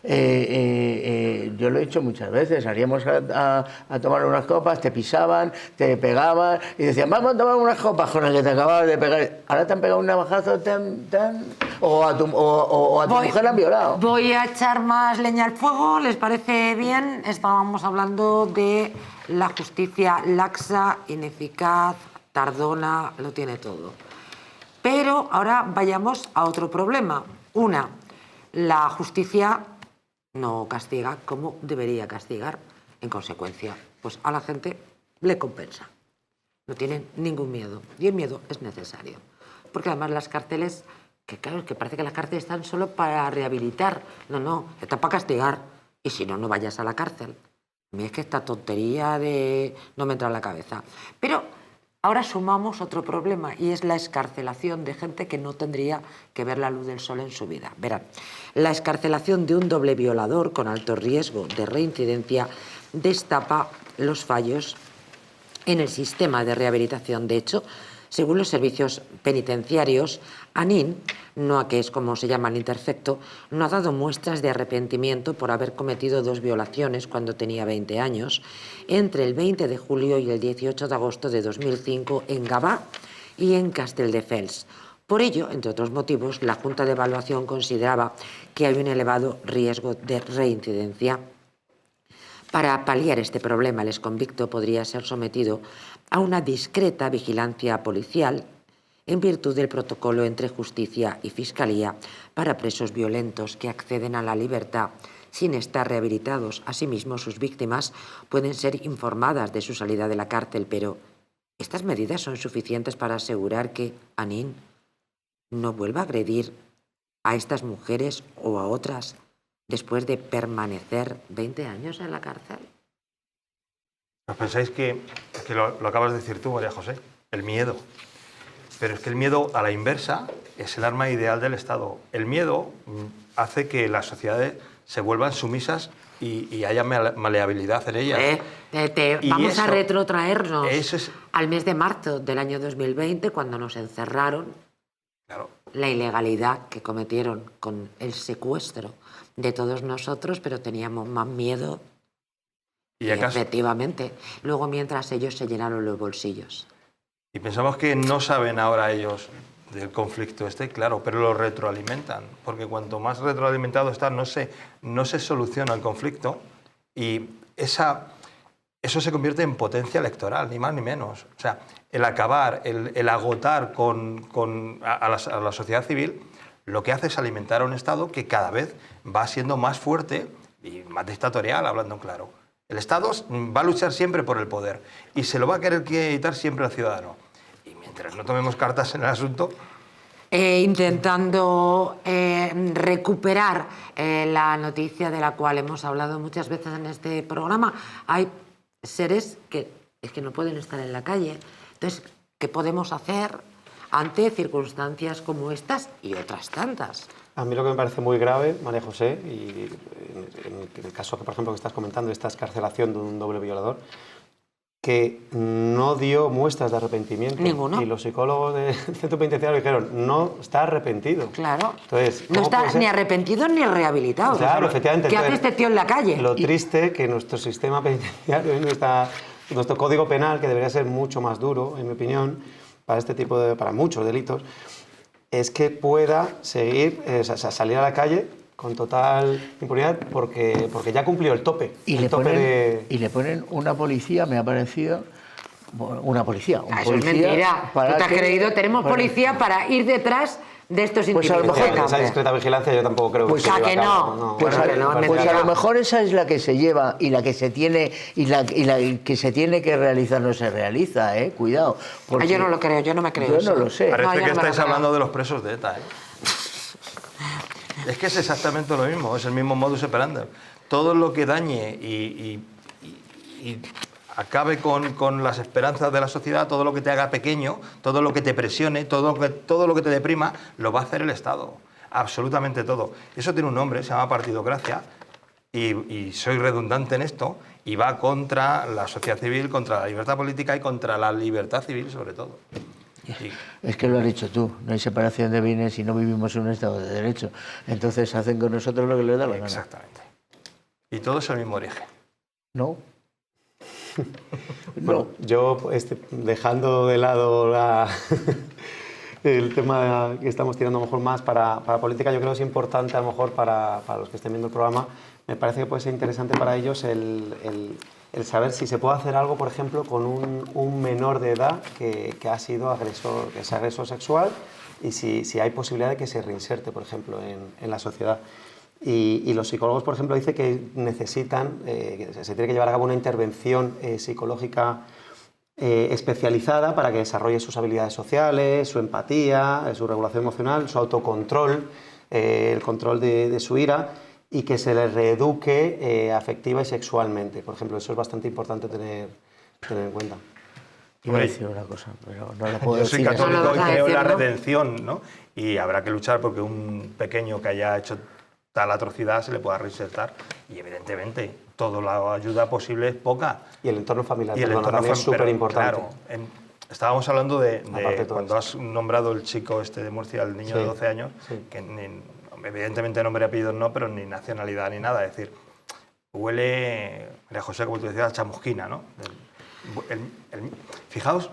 Yo lo he hecho muchas veces, salíamos a tomar unas copas, te pisaban, te pegaban y decían, vamos a tomar unas copas con el que te acababas de pegar. Ahora te han pegado un navajazo o a tu mujer la han violado. Voy a echar más leña al fuego, ¿les parece bien? Estábamos hablando de la justicia laxa, ineficaz, tardona, lo tiene todo. Pero ahora vayamos a otro problema. La justicia no castiga como debería castigar. En consecuencia, pues a la gente le compensa. No tienen ningún miedo. Y el miedo es necesario. Porque además las cárceles, que claro, es que parece que las cárceles están solo para rehabilitar. No, están para castigar. Y si no, no vayas a la cárcel. A mí es que esta tontería no me entra en la cabeza. Pero ahora sumamos otro problema y es la excarcelación de gente que no tendría que ver la luz del sol en su vida. Verán, la excarcelación de un doble violador con alto riesgo de reincidencia destapa los fallos en el sistema de rehabilitación. De hecho, según los servicios penitenciarios, Anín, Noa, que es como se llama el imperfecto, no ha dado muestras de arrepentimiento por haber cometido 2 violaciones cuando tenía 20 años, entre el 20 de julio y el 18 de agosto de 2005 en Gavà y en Castelldefels. Por ello, entre otros motivos, la Junta de Evaluación consideraba que hay un elevado riesgo de reincidencia. Para paliar este problema, el exconvicto podría ser sometido a una discreta vigilancia policial en virtud del protocolo entre Justicia y Fiscalía para presos violentos que acceden a la libertad sin estar rehabilitados. Asimismo, sus víctimas pueden ser informadas de su salida de la cárcel, pero ¿estas medidas son suficientes para asegurar que Anín no vuelva a agredir a estas mujeres o a otras después de permanecer 20 años en la cárcel? ¿Os pensáis que lo acabas de decir tú, María José? El miedo. Pero es que el miedo, a la inversa, es el arma ideal del Estado. El miedo hace que las sociedades se vuelvan sumisas y haya maleabilidad en ellas. Vamos a retrotraernos al mes de marzo del año 2020, cuando nos encerraron. Claro. La ilegalidad que cometieron con el secuestro de todos nosotros, pero teníamos más miedo. Y efectivamente. Luego, mientras ellos se llenaron los bolsillos. Y pensamos que no saben ahora ellos del conflicto claro, pero lo retroalimentan, porque cuanto más retroalimentado está, no se soluciona el conflicto y eso se convierte en potencia electoral, ni más ni menos. O sea, el acabar, el agotar a la sociedad civil, lo que hace es alimentar a un Estado que cada vez va siendo más fuerte y más dictatorial, hablando en claro. El Estado va a luchar siempre por el poder y se lo va a querer quitar siempre al ciudadano. Y mientras no tomemos cartas en el asunto... Intentando recuperar la noticia de la cual hemos hablado muchas veces en este programa, hay seres que no pueden estar en la calle. Entonces, ¿qué podemos hacer ante circunstancias como estas y otras tantas? A mí lo que me parece muy grave, María José, y en el caso que, por ejemplo, que estás comentando, esta excarcelación de un doble violador, que no dio muestras de arrepentimiento. Ninguno. Y los psicólogos del centro penitenciario dijeron, no está arrepentido. Claro. Entonces, no está ni arrepentido ni rehabilitado. Claro, efectivamente. ¿Qué hace este tío en la calle? Lo triste que nuestro sistema penitenciario, nuestro código penal, que debería ser mucho más duro, en mi opinión, para muchos delitos, es que pueda seguir, salir a la calle con total impunidad porque ya cumplió el tope. Y le ponen una policía, me ha parecido... Una policía. Un Eso policía es mentira. ¿Tú te has creído? Tenemos policía para ir detrás de estos Pues a lo individuos. mejor esa discreta vigilancia yo tampoco creo Pues que se lleve que a no. cabo. Pues, Claro que no, es pues a mentira. lo mejor esa es la que se lleva y la que se tiene y la que se tiene que realizar no se realiza, cuidado. Ah, yo no lo creo, yo no me creo Yo eso. no lo sé. Parece No, yo que no me lo estáis creo. hablando de los presos de ETA. Es que es exactamente lo mismo, es el mismo modus operandi. Todo lo que dañe y acabe con las esperanzas de la sociedad, todo lo que te haga pequeño, todo lo que te presione, todo lo que te deprima, lo va a hacer el Estado. Absolutamente todo. Eso tiene un nombre, se llama partidocracia, y soy redundante en esto, y va contra la sociedad civil, contra la libertad política y contra la libertad civil sobre todo. Sí. Es que lo has dicho tú, no hay separación de bienes y no vivimos en un Estado de Derecho. Entonces hacen con nosotros lo que les da la gana. Exactamente. Y todo es el mismo origen. No. Bueno, yo dejando de lado el tema que estamos tirando a lo mejor más para política, yo creo que es importante a lo mejor para los que estén viendo el programa, me parece que puede ser interesante para ellos el saber si se puede hacer algo, por ejemplo, con un menor de edad que ha sido agresor, que es agresor sexual, y si hay posibilidad de que se reinserte, por ejemplo, en la sociedad. Y los psicólogos, por ejemplo, dicen que necesitan, que se tiene que llevar a cabo una intervención psicológica especializada para que desarrolle sus habilidades sociales, su empatía, su regulación emocional, su autocontrol, el control de su ira, y que se le reeduque afectiva y sexualmente. Por ejemplo, eso es bastante importante tener en cuenta. Iba a decir una cosa, pero no la puedo Yo soy decir. católico y creo en la ¿no? redención, ¿no? Y habrá que luchar porque un pequeño que haya hecho tal atrocidad se le pueda reinsertar. Y evidentemente, toda la ayuda posible es poca. Y el entorno familiar, Y el entorno también es súper importante. Claro, estábamos hablando de todo cuando esto. has nombrado el chico de Murcia, el niño de 12 años, que evidentemente nombre y apellidos no, pero ni nacionalidad ni nada. Es decir, huele, María José, como tú decías, a chamusquina, ¿no? Fijaos,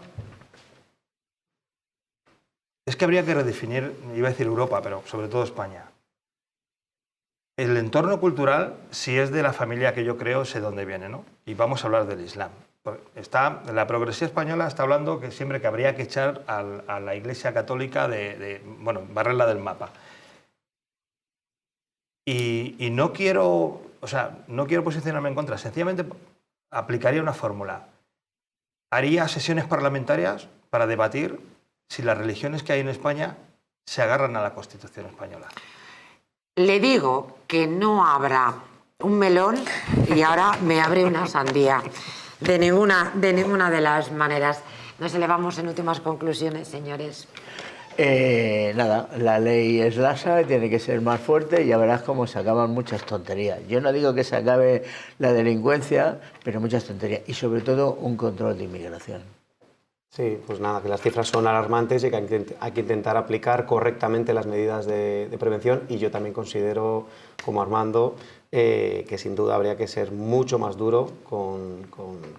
es que habría que redefinir, iba a decir Europa, pero sobre todo España. El entorno cultural, si es de la familia que yo creo, sé dónde viene, ¿no? Y vamos a hablar del Islam. La progresía española está hablando que siempre que habría que echar a la Iglesia Católica bueno, barrerla del mapa. Y no quiero, no quiero posicionarme en contra, sencillamente aplicaría una fórmula. Haría sesiones parlamentarias para debatir si las religiones que hay en España se agarran a la Constitución española. Le digo que no habrá un melón y ahora me abre una sandía. De ninguna de las maneras. Nos elevamos en últimas conclusiones, señores. Nada, la ley es lasa y tiene que ser más fuerte y ya verás cómo se acaban muchas tonterías. Yo no digo que se acabe la delincuencia, pero muchas tonterías y sobre todo un control de inmigración. Sí, pues nada, que las cifras son alarmantes y que hay que intentar aplicar correctamente las medidas de prevención, y yo también considero, como Armando, que sin duda habría que ser mucho más duro con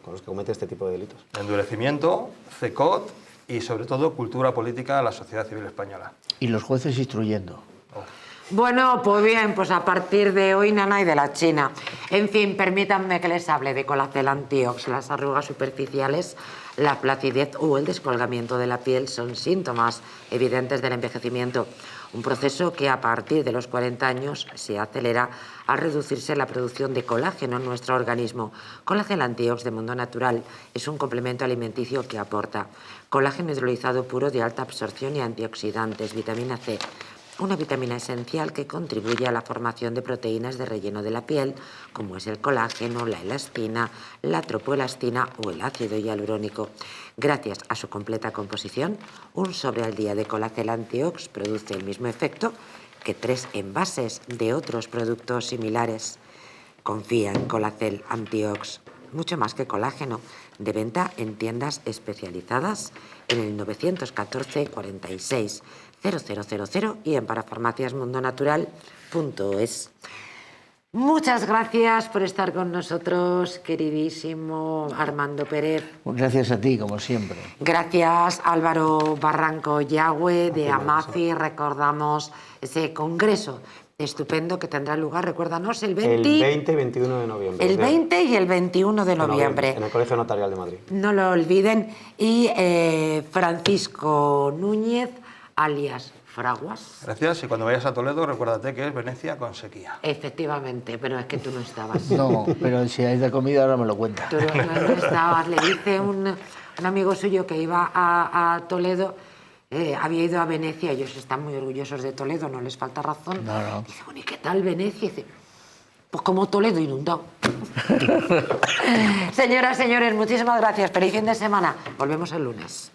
los que cometen este tipo de delitos. Endurecimiento, CECOT y sobre todo cultura política a la sociedad civil española. Y los jueces instruyendo. Bueno, pues bien, pues a partir de hoy, nana y de la China. En fin, permítanme que les hable de Colacel Antiox. Las arrugas superficiales, la flacidez o el descolgamiento de la piel son síntomas evidentes del envejecimiento. Un proceso que a partir de los 40 años se acelera al reducirse la producción de colágeno en nuestro organismo. Colacel Antiox de Mundo Natural es un complemento alimenticio que aporta colágeno hidrolizado puro de alta absorción y antioxidantes, vitamina C, una vitamina esencial que contribuye a la formación de proteínas de relleno de la piel, como es el colágeno, la elastina, la tropoelastina o el ácido hialurónico. Gracias a su completa composición, un sobre al día de Colacel Antiox produce el mismo efecto que 3 envases de otros productos similares. Confía en Colacel Antiox, mucho más que colágeno, de venta en tiendas especializadas en el 914 46 0000 y en parafarmaciasmundonatural.es. Muchas gracias por estar con nosotros, queridísimo Armando Pérez. Gracias a ti, como siempre. Gracias, Álvaro Barranco Yagüe, de AMAFI. Recordamos ese congreso Estupendo, que tendrá lugar, recuérdanos, el 20 y 21 de noviembre. El 20 y el 21 de noviembre. En el Colegio Notarial de Madrid. No lo olviden. Y Francisco Núñez, alias Fraguas. Gracias, y cuando vayas a Toledo, recuérdate que es Venecia con sequía. Efectivamente, pero es que tú no estabas. No, pero si hay de comida ahora me lo cuenta. Tú no estabas. Le dice un amigo suyo que iba a Toledo, había ido a Venecia, ellos están muy orgullosos de Toledo, no les falta razón. No. Dice, bueno, ¿y qué tal Venecia? Dice, pues como Toledo inundado. Señoras, señores, muchísimas gracias. Feliz fin de semana. Volvemos el lunes.